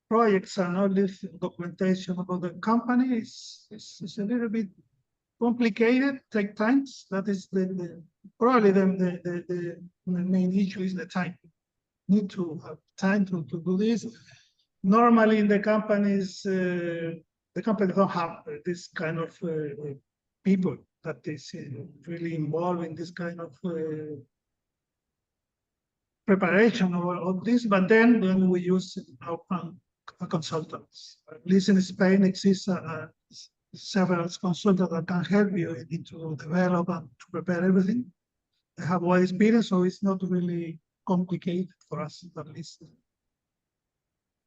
projects, and all this documentation about the company is a little bit complicated, take time. That is probably the main issue is the time. Need to have time to do this. Normally in the companies, the company don't have this kind of people that is really involved in this kind of preparation of this, but then when we use our consultants. At least in Spain exists several consultants that can help you to develop and to prepare everything. They have wide experience, so it's not really complicated for us, at least.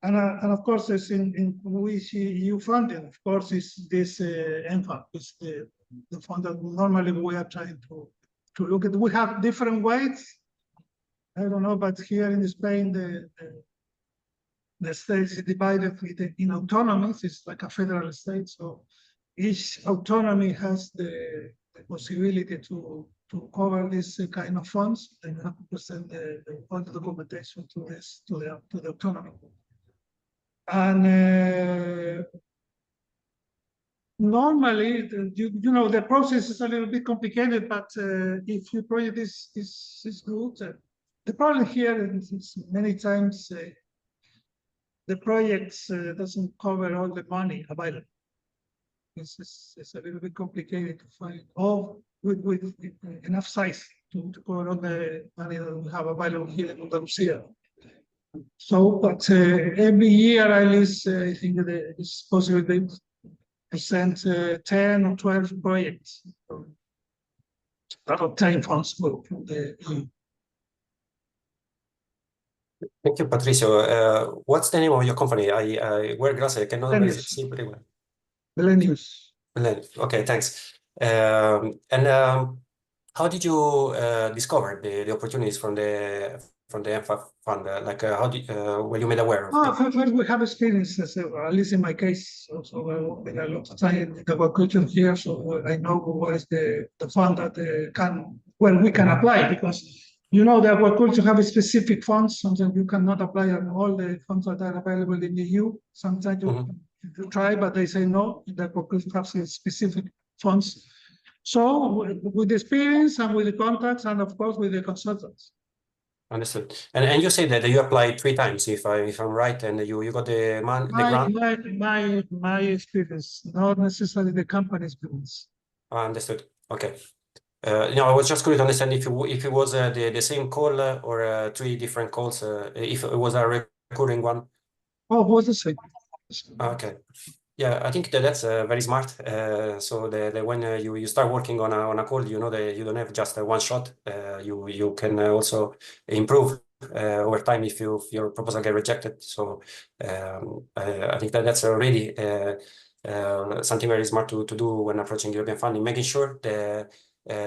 And of course, it's in which EU funding, of course, is this EMFA, is the fund that normally we are trying to look at. We have different ways. I don't know, but here in Spain, the state is divided in autonomies. It's like a federal state, so each autonomy has the possibility to cover this kind of funds, and you have to present all the documentation to the autonomy. And normally, you know, the process is a little bit complicated, but if your project is good, the problem here is many times the projects doesn't cover all the money available. It's a little bit complicated to find all with enough size to cover all the money that we have available here in Andalusia. So, but every year at least, I think that it's possible they present 10 or 12 projects that obtain funds from the EU. Thank you, Patricio. What's the name of your company? I wear glasses. I cannot see pretty well. Millennials. Okay, thanks. How did you discover the opportunities from the EMFA fund? Like, how did were you made aware of? First we have experiences, at least in my case. So I spent a lot of time in the aquaculture here, so I know what is the fund that where we can apply, because you know the aquaculture have specific funds. Sometimes you cannot apply on all the funds that are available in the EU. Sometimes you try, but they say no. The aquaculture have specific funds. So with the experience and with the contacts and of course with the consultants. Understood. And you say that you applied 3 times, if I'm right, and you got the grant. My experience, not necessarily the company's experience. Understood. Okay. I was just curious to understand if it was the same call or 3 different calls, if it was a recurring one. Oh, it was the same. Okay. Yeah, I think that's very smart. So when you start working on a call, you know that you don't have just one shot. You can also improve over time if your proposal get rejected. So I think that's already something very smart to do when approaching European funding, making sure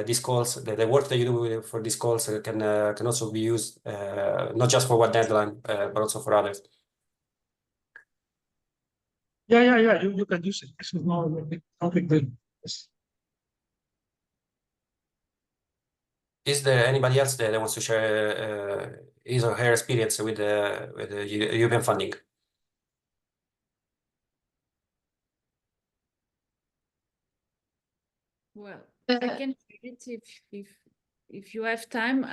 these calls, the work that you do for these calls can also be used not just for one deadline, but also for others. Yeah. You can use it. This is not a big deal. Yes. Is there anybody else that wants to share his or her experience with the European funding? Well, I can share it if you have time.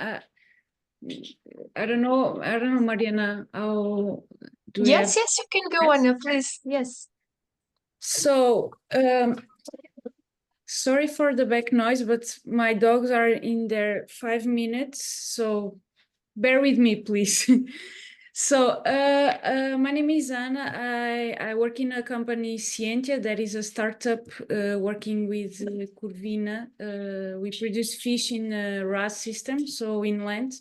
I don't know, Mariana, how do you Yes, have... yes, you can go on, please. Yes. So, sorry for the back noise, but my dogs are in their 5 minutes, so bear with me, please. So, my name is Anna. I work in a company, Scientia, that is a startup working with Corvina. We produce fish in a RAS system, so inland.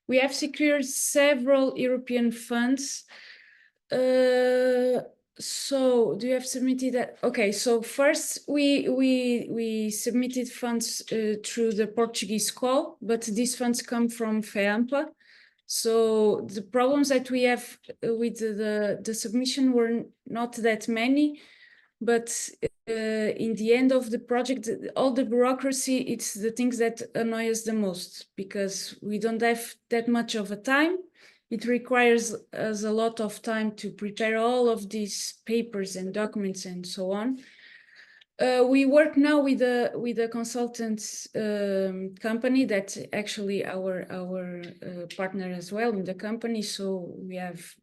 We have secured several European funds. So do you have submitted that? Okay, so first we submitted funds through the Portuguese call, but these funds come from FEAMPA. So the problems that we have with the submission were not that many, but in the end of the project, all the bureaucracy, it's the things that annoy us the most, because we don't have that much of a time. It requires us a lot of time to prepare all of these papers and documents and so on. We work now with a consultant company that's actually our partner as well in the company. So we have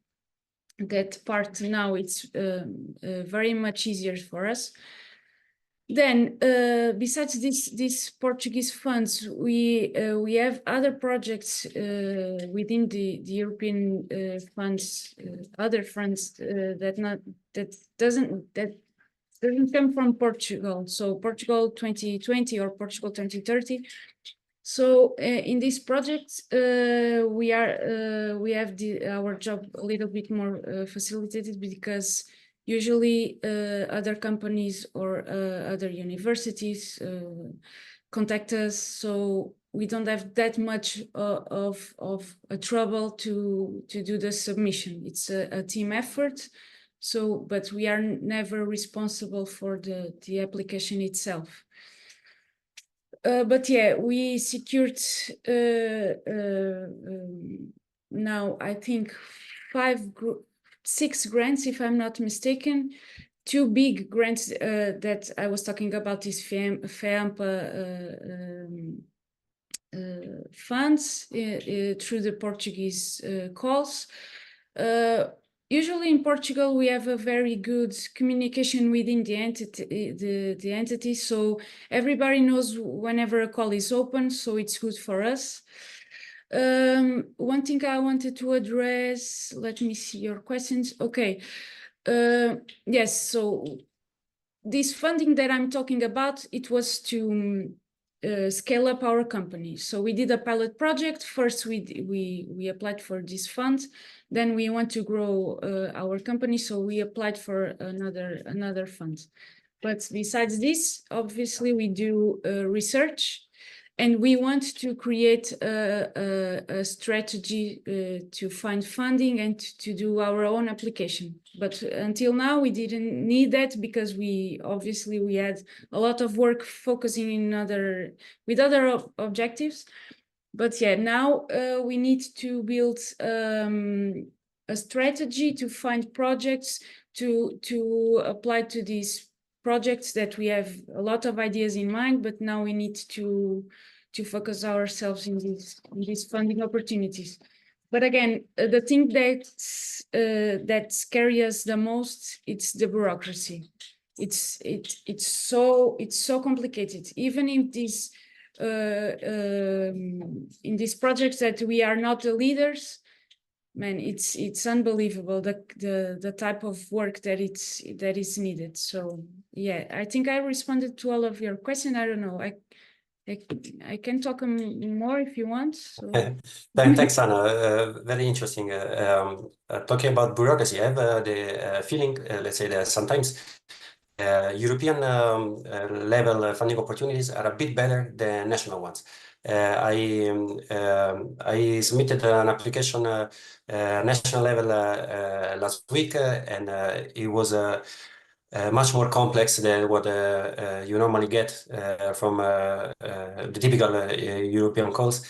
that part now. It's very much easier for us. Then, besides these Portuguese funds, we have other projects within the European funds, other funds that doesn't come from Portugal. So Portugal 2020 or Portugal 2030. So in this project, we have our job a little bit more facilitated, because usually other companies or other universities contact us, so we don't have that much of a trouble to do the submission. It's a team effort. So, but we are never responsible for the application itself. But yeah, we secured now, I think 6 grants, if I'm not mistaken. 2 big grants that I was talking about is FEAMPA funds through the Portuguese calls. Usually in Portugal, we have a very good communication within the entity, so everybody knows whenever a call is open, so it's good for us. One thing I wanted to address, let me see your questions. Okay, yes, so this funding that I'm talking about, it was to scale up our company. So we did a pilot project. First, we applied for this fund. Then we want to grow our company, so we applied for another fund. But besides this, obviously, we do research, and we want to create a strategy to find funding and to do our own application. But until now, we didn't need that, because we had a lot of work focusing with other objectives. But yeah, now we need to build a strategy to find projects to apply to these projects that we have a lot of ideas in mind, but now we need to focus ourselves in these funding opportunities. But again, the thing that scares us the most, it's the bureaucracy. It's so complicated. Even in these projects that we are not the leaders, man, it's unbelievable the type of work that is needed. So yeah, I think I responded to all of your questions. I don't know. I can talk more if you want. So. Thanks, Anna. Very interesting. Talking about bureaucracy, I have the feeling, let's say that sometimes European level funding opportunities are a bit better than national ones. I submitted an application national level last week, and it was much more complex than what you normally get from the typical European calls.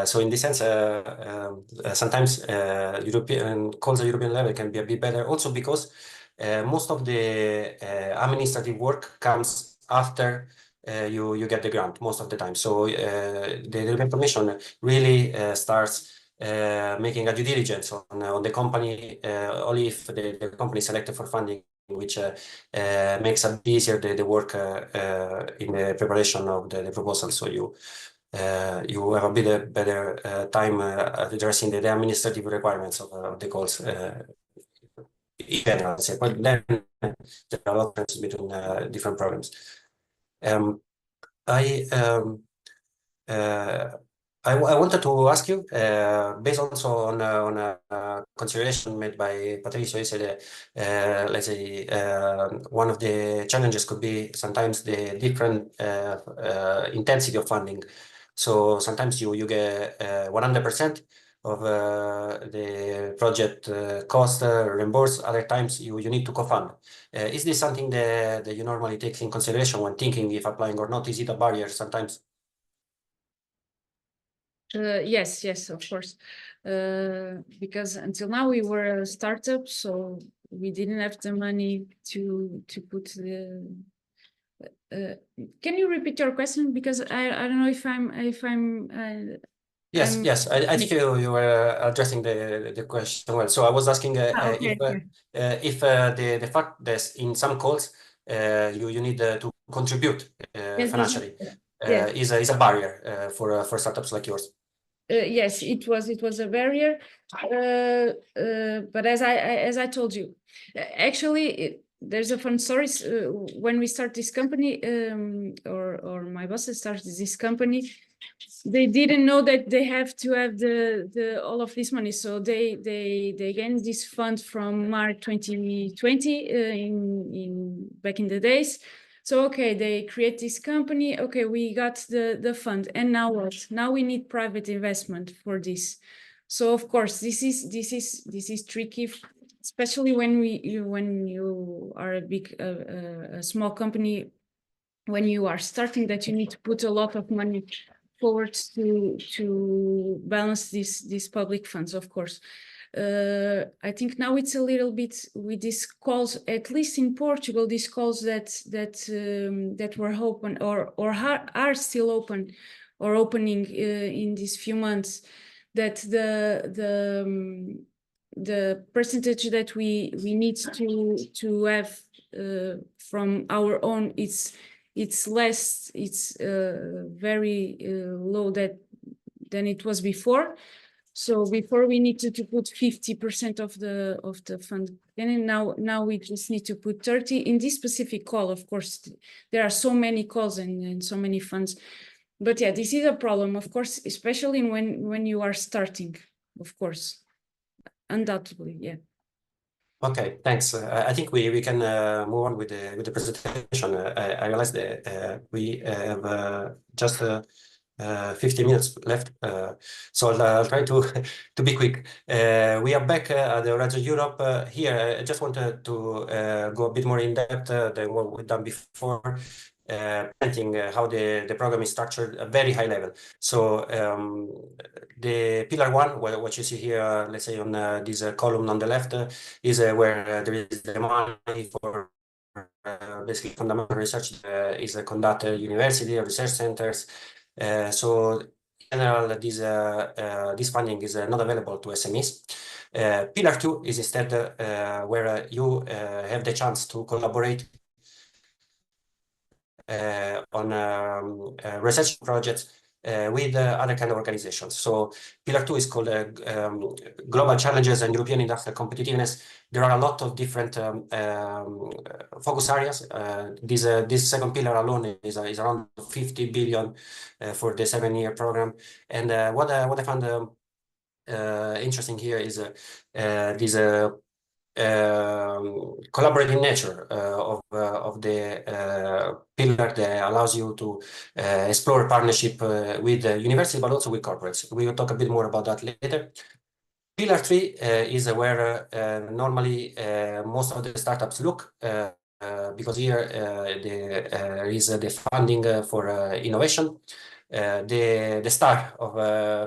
So in this sense, sometimes European calls at European level can be a bit better, also because most of the administrative work comes after you get the grant most of the time. So the European Commission really starts making a due diligence on the company only if the company is selected for funding, which makes a bit easier the work in the preparation of the proposal. So you have a bit better time addressing the administrative requirements of the calls. In general, but then there are a lot of differences between different programs. I wanted to ask you, based also on a consideration made by Patricio, you said, let's say, one of the challenges could be sometimes the different intensity of funding. So sometimes you get 100% of the project cost reimbursed. Other times you need to co-fund. Is this something that you normally take in consideration when thinking if applying or not? Is it a barrier sometimes? Yes, of course. Because until now we were a startup, so we didn't have the money to put the. Can you repeat your question? Because I don't know if I'm. Yes. I think you were addressing the question well. So I was asking okay. if the fact that in some calls you need to contribute financially is a barrier for startups like yours. Yes, it was a barrier, but as I told you, actually there's a fun story. When we start this company, or my bosses started this company, they didn't know that they have to have the all of this money. So they gained this fund from March 2020 in back in the days. So okay, they create this company. Okay, we got the fund, and now what? Now we need private investment for this. So of course, this is tricky, especially when you are a small company, when you are starting, that you need to put a lot of money forward to balance these public funds, of course. I think now it's a little bit with these calls, at least in Portugal, these calls that were open or are still open or opening in these few months, that the percentage that we need to have from our own, it's less, it's very low than it was before. So before we needed to put 50% of the fund, and now we just need to put 30 in this specific call. Of course, there are so many calls and so many funds, but yeah, this is a problem, of course, especially when you are starting, of course, undoubtedly, yeah. Okay, thanks. I think we can move on with the presentation. I realize that we have just 50 minutes left, so I'll try to be quick. We are back at the Horizon Europe. Here, I just wanted to go a bit more in depth than what we've done before, presenting how the program is structured at a very high level. So the pillar one, what you see here, let's say on this column on the left, is where there is the money for basically fundamental research is conducted at university or research centers. So in general, this funding is not available to SMEs. Pillar 2 is instead where you have the chance to collaborate on research projects with other kind of organizations. So Pillar 2 is called Global Challenges and European Industrial Competitiveness. There are a lot of different focus areas. This second pillar alone is around 50 billion for the 7-year program. And what I found interesting here is this collaborative nature of the pillar that allows you to explore partnership with the university, but also with corporates. We will talk a bit more about that later. Pillar 3 is where normally most of the startups look, because here there is the funding for innovation. The star of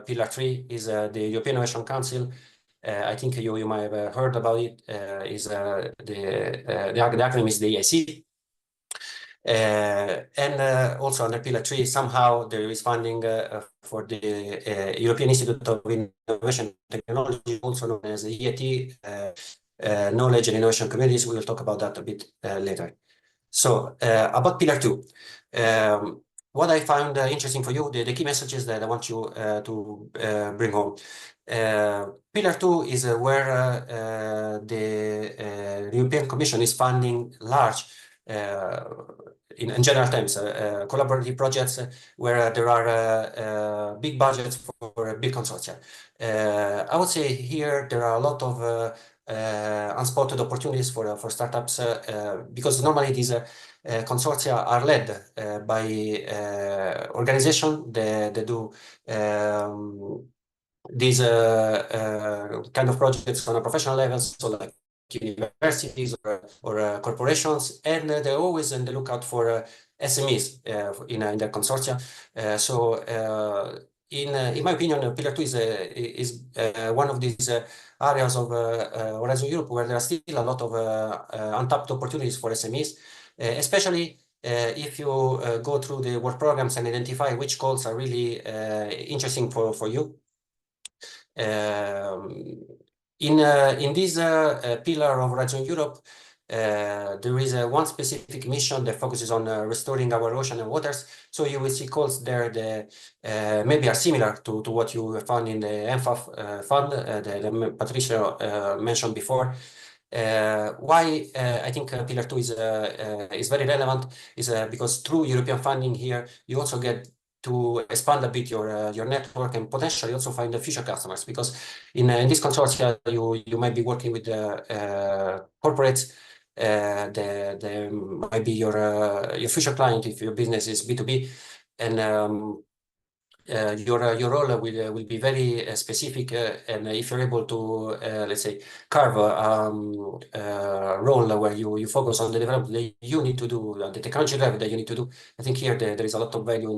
Pillar 3 is the European Innovation Council. I think you might have heard about it. The acronym is the EIC. And also under Pillar 3, somehow there is funding for the European Institute of Innovation and Technology, also known as the EIT, Knowledge and Innovation Communities. We will talk about that a bit later. So about Pillar 2, what I found interesting for you, the key messages that I want you to bring home. Pillar 2 is where the European Commission is funding large, in general terms, collaborative projects where there are big budgets for big consortia. I would say here there are a lot of unspotted opportunities for startups because normally these consortia are led by organizations that do these kind of projects on a professional level, so like universities or corporations, and they're always on the lookout for SMEs in their consortia. So in my opinion, Pillar 2 is one of these areas of Horizon Europe where there are still a lot of untapped opportunities for SMEs, especially if you go through the work programs and identify which goals are really interesting for you. In this pillar of Horizon Europe, there is one specific mission that focuses on restoring our ocean and waters. So you will see calls there that maybe are similar to what you found in the MFAF fund that Patricia mentioned before. Why I think Pillar 2 is very relevant is because through European funding here, you also get to expand a bit your network and potentially also find the future customers, because in this consortia you might be working with corporates that might be your future client if your business is B2B, and your role will be very specific, and if you're able to let's say carve a role where you focus on the development that you need to do, the technology level that you need to do, I think here there is a lot of value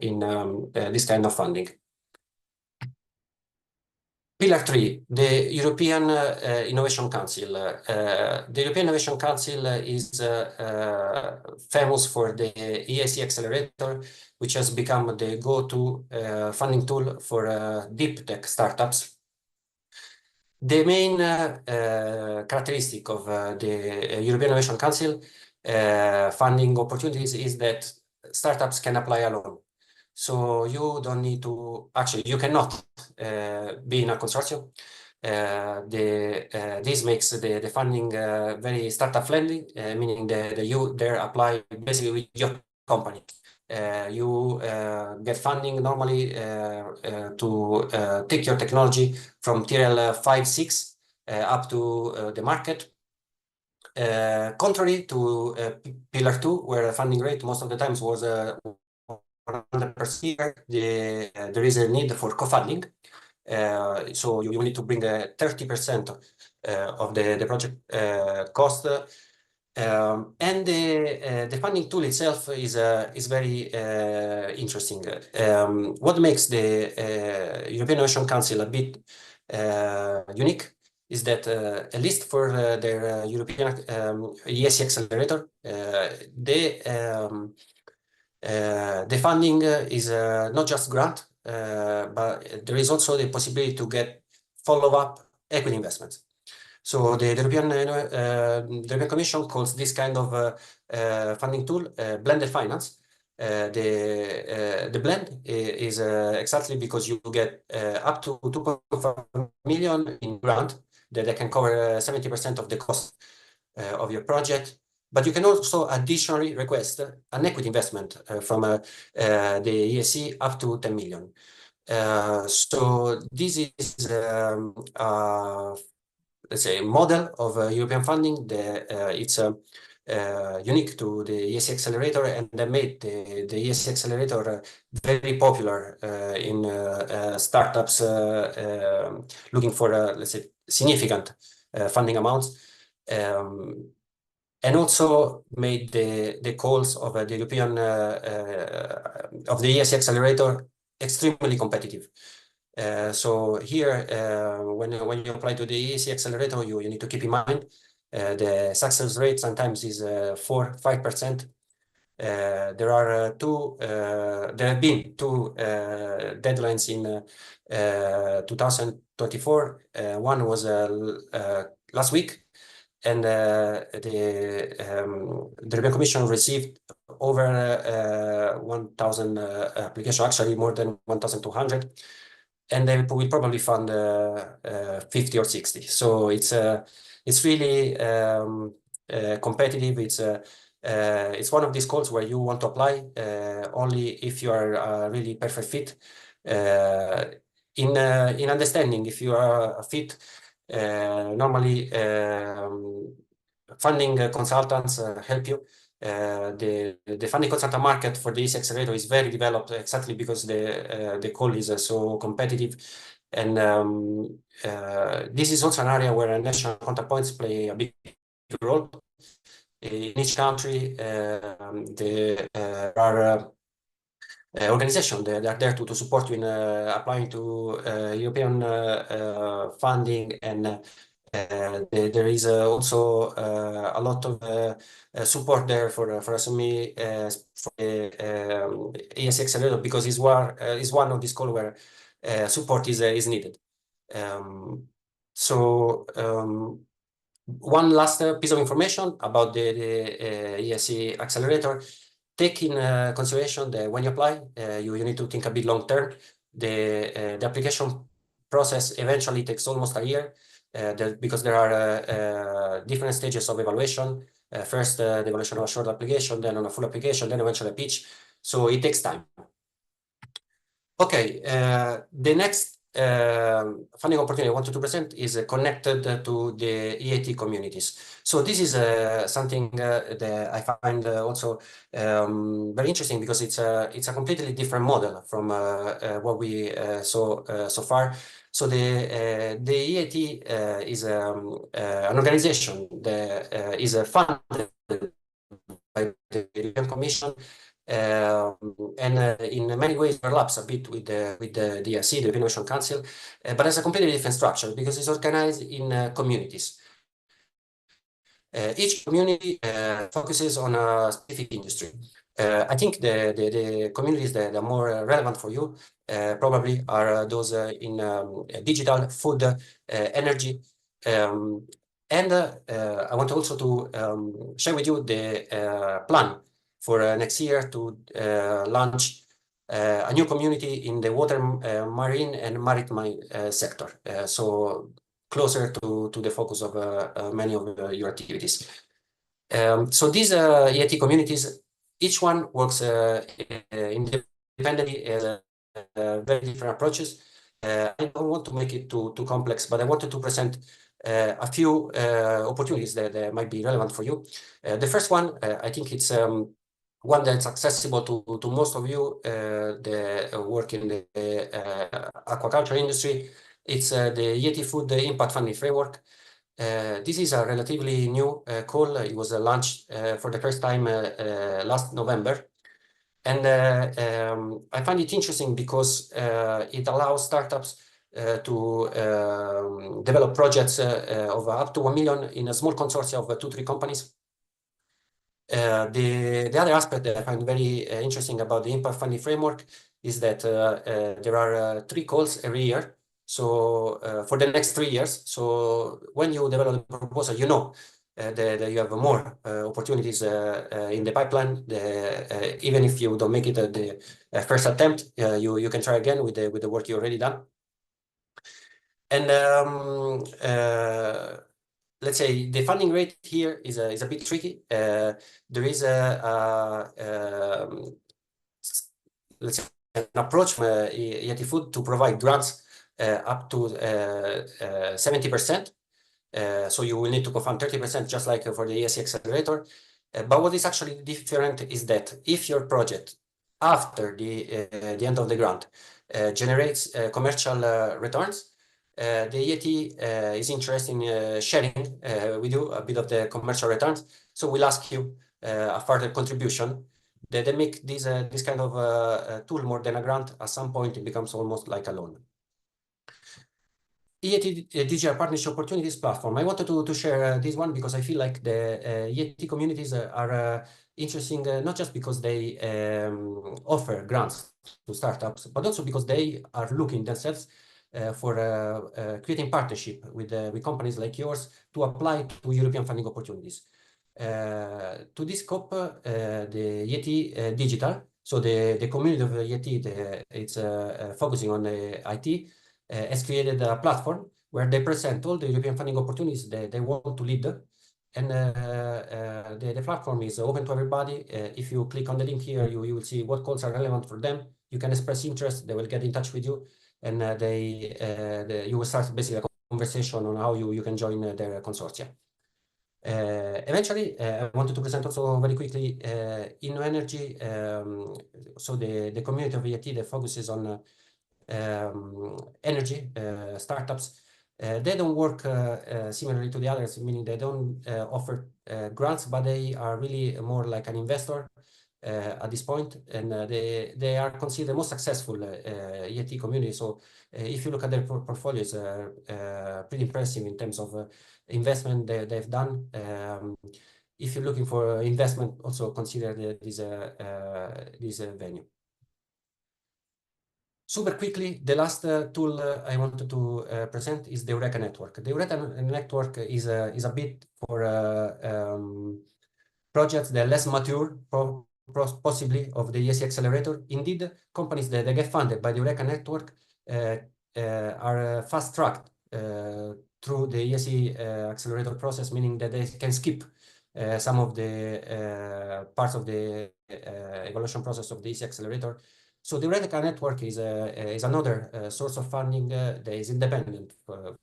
in this kind of funding. Pillar 3, the European Innovation Council. The European Innovation Council is famous for the EIC Accelerator, which has become the go-to funding tool for deep tech startups. The main characteristic of the European Innovation Council funding opportunities is that startups can apply alone. So you don't need to, actually, you cannot be in a consortium. This makes the funding very startup friendly, meaning that you there apply basically with your company. You get funding normally to take your technology from TRL 5-6 up to the market. Contrary to Pillar 2, where the funding rate most of the times was 100%, there is a need for co-funding. So you need to bring 30% of the project cost. And the funding tool itself is very interesting. What makes the European Innovation Council a bit unique is that at least for their European ESC accelerator, the funding is not just grant, but there is also the possibility to get follow-up equity investments. So the European Commission calls this kind of funding tool blended finance. The blend is exactly because you get up to 2.5 million in grant that can cover 70% of the cost of your project. But you can also additionally request an equity investment from the ESC up to 10 million. So this is let's say, model of European funding. It's unique to the ESC accelerator, and they made the ESC accelerator very popular in startups looking for, let's say, significant funding amounts. And also made the calls of the European of the ESC accelerator extremely competitive. So here, when you apply to the ESC accelerator, you need to keep in mind the success rate sometimes is 4-5%. There have been two deadlines in 2024. One was last week, and the European Commission received over 1,000 applications, actually more than 1,200, and they will probably fund 50 or 60. So it's really competitive. It's one of these calls where you want to apply only if you are a really perfect fit. In understanding if you are a fit, normally funding consultants help you. The funding consultant market for the ESC accelerator is very developed exactly because the call is so competitive. And this is also an area where national counterpoints play a big role. In each country, there are organizations that are there to support you in applying to European funding, and there is also a lot of support there for SME for the ESC accelerator, because it's one of these calls where support is needed. One last piece of information about the ESC accelerator. Take in consideration that when you apply, you need to think a bit long term. The application process eventually takes almost a year because there are different stages of evaluation. First, the evaluation of a short application, then on a full application, then eventually a pitch. So it takes time. Okay, the next funding opportunity I wanted to present is connected to the EAT communities. So this is something that I find also very interesting, because it's a completely different model from what we saw so far. So the EAT is an organization that is funded by the European Commission. And in many ways overlaps a bit with the DRC, the European Ocean Council, but has a completely different structure because it's organized in communities. Each community focuses on a specific industry. I think the communities that are more relevant for you probably are those in digital, food, energy. And I want also to share with you the plan for next year to launch a new community in the water, marine and maritime sector. So closer to the focus of many of your activities. So these EAT communities, each one works independently, very different approaches. I don't want to make it too complex, but I wanted to present a few opportunities that might be relevant for you. The first one, I think it's one that's accessible to most of you that work in the aquaculture industry. It's the EAT Food Impact Funding Framework. This is a relatively new call. It was launched for the first time last November. And I find it interesting because it allows startups to develop projects of up to 1 million in a small consortia of 2-3 companies. The other aspect that I find very interesting about the impact funding framework is that there are 3 calls every year. So for the next 3 years. So when you develop the proposal, you know that you have more opportunities in the pipeline. Even if you don't make it at the first attempt, you can try again with the work you already done. And let's say the funding rate here is a bit tricky. There is let's say an approach from Yeti Food to provide grants up to 70%. So you will need to co-fund 30%, just like for the ESC accelerator. But what is actually different is that if your project after the end of the grant generates commercial returns, the Yeti is interested in sharing with you a bit of the commercial returns. So we'll ask you a further contribution. They make this kind of tool more than a grant. At some point, it becomes almost like a loan. Yeti Digital Partnership Opportunities Platform. I wanted to share this one because I feel like the Yeti communities are interesting, not just because they offer grants to startups, but also because they are looking themselves for creating partnership with companies like yours to apply to European funding opportunities. To this scope, the Yeti Digital, so the community of Yeti, it's focusing on IT, has created a platform where they present all the European funding opportunities they want to lead. And the platform is open to everybody. If you click on the link here, you will see what calls are relevant for them. You can express interest. They will get in touch with you, and you will start basically a conversation on how you can join their consortia. Eventually, I wanted to present also very quickly Inno Energy. So the community of Yeti that focuses on energy startups. They don't work similarly to the others, meaning they don't offer grants, but they are really more like an investor at this point, and they are considered the most successful Yeti community. So if you look at their portfolios, pretty impressive in terms of investment they've done. If you're looking for investment, also consider this venue. Super quickly, the last tool I wanted to present is the Eureka Network. The Eureka Network is a bit for projects that are less mature, possibly of the ESC accelerator. Indeed, companies that get funded by the Eureka Network are fast-tracked through the ESC accelerator process, meaning that they can skip some of the parts of the evaluation process of the ESC accelerator. So the Eureka Network is another source of funding that is independent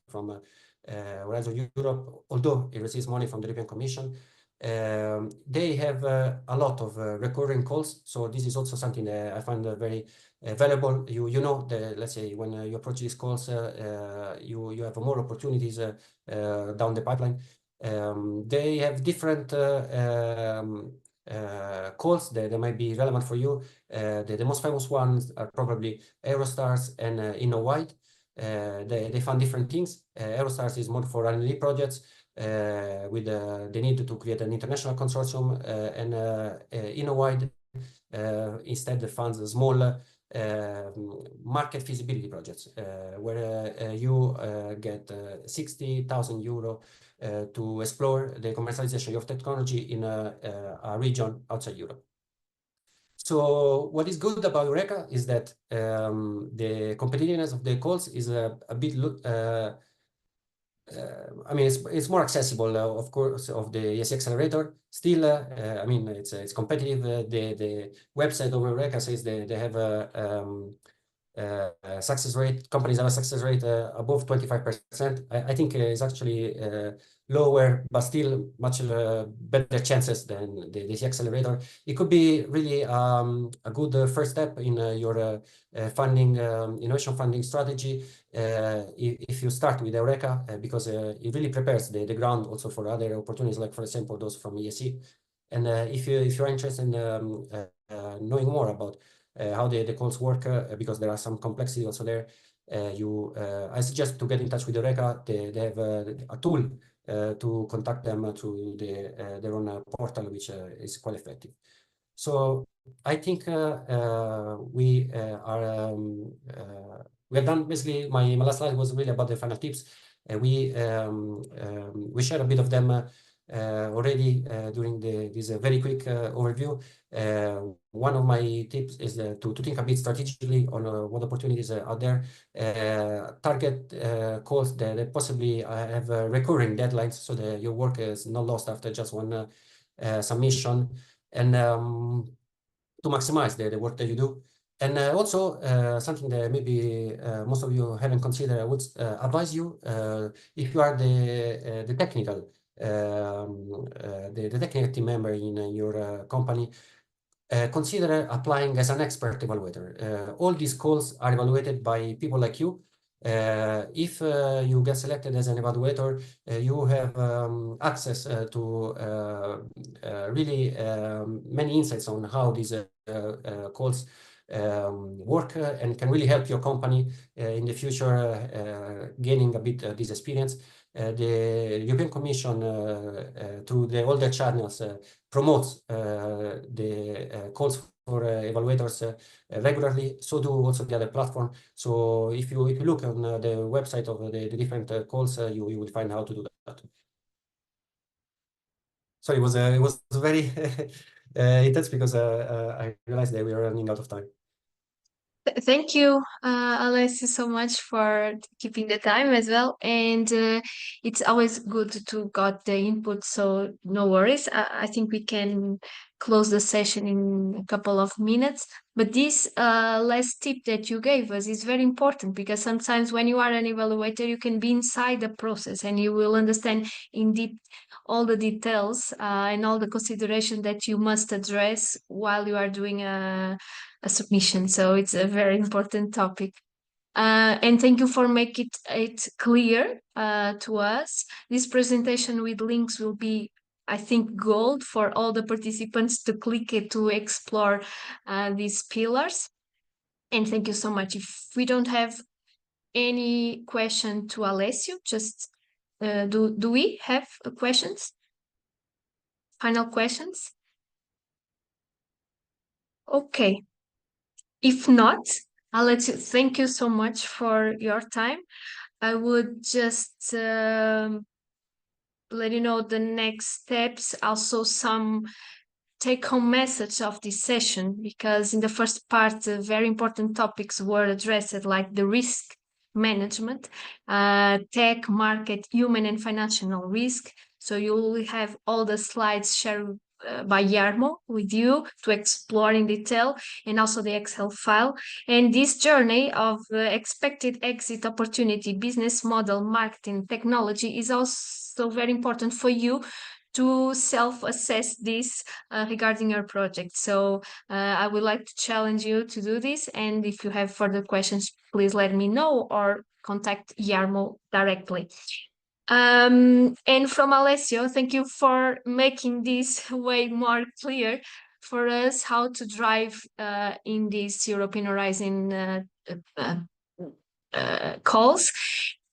from Horizon Europe, although it receives money from the European Commission. They have a lot of recurring calls, so this is also something that I find very valuable. You know, let's say when you approach these calls, you have more opportunities down the pipeline. They have different calls that might be relevant for you. The most famous ones are probably Eurostars and InnoWide. They fund different things. Eurostars is more for R&D projects with the need to create an international consortium, and InnoWide instead funds small market feasibility projects where you get 60,000 euro to explore the commercialization of technology in a region outside Europe. So what is good about Eureka is that the competitiveness of the calls is a bit I mean, it's more accessible, of course, of the ESC accelerator. Still, I mean, it's competitive. The website of Eureka says they have a success rate. Companies have a success rate above 25%. I think it's actually lower, but still much better chances than the ESC accelerator. It could be really a good first step in your funding, innovation funding strategy. If you start with Eureka, because it really prepares the ground also for other opportunities, like for example those from ESC. And if you're interested in knowing more about how the calls work, because there are some complexity also there, I suggest to get in touch with Eureka. They have a tool to contact them through their own portal, which is quite effective. So I think we are done. Basically, my last slide was really about the final tips. We share a bit of them already during this very quick overview. One of my tips is to think a bit strategically on what opportunities are out there. Target calls that possibly have recurring deadlines, so that your work is not lost after just one submission, and to maximize the work that you do. And also something that maybe most of you haven't considered, I would advise you, if you are the technical the technical team member in your company, consider applying as an expert evaluator. All these calls are evaluated by people like you. If you get selected as an evaluator, you have access to really many insights on how these calls work and can really help your company in the future gaining a bit this experience. The European Commission, through all their channels, promotes the calls for evaluators regularly. So do also the other platform. So if you look on the website of the different calls, you will find how to do that. So it was very intense because I realized that we are running out of time. Thank you, Alessio, so much for keeping the time as well. And it's always good to got the input, so no worries. I think we can close the session in a couple of minutes. But this last tip that you gave us is very important, because sometimes when you are an evaluator, you can be inside the process and you will understand in deep all the details and all the consideration that you must address while you are doing a submission. So it's a very important topic. And thank you for making it clear to us. This presentation with links will be, I think, gold for all the participants to click it to explore these pillars. And thank you so much. If we don't have any question to Alessio, just do we have questions? Final questions? Okay. If not, Alessio, thank you so much for your time. I would just let you know the next steps, also some take-home message of this session, because in the first part, very important topics were addressed, like the risk management, tech, market, human and financial risk. So you will have all the slides shared by Jarmo with you to explore in detail, and also the Excel file. And this journey of expected exit opportunity, business model, marketing, technology is also very important for you to self-assess this regarding your project. So I would like to challenge you to do this. And if you have further questions, please let me know or contact Jarmo directly. And from Alessio, thank you for making this way more clear for us how to drive in these European Horizon calls.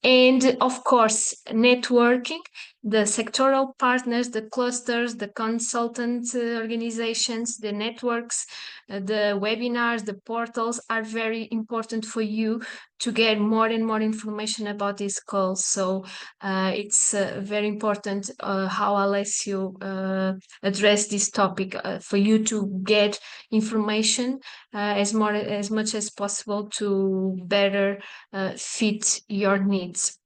And of course, networking, the sectoral partners, the clusters, the consultant organizations, the networks, the webinars, the portals are very important for you to get more and more information about these calls. So it's very important how Alessio addressed this topic for you to get information as much as possible to better fit your needs.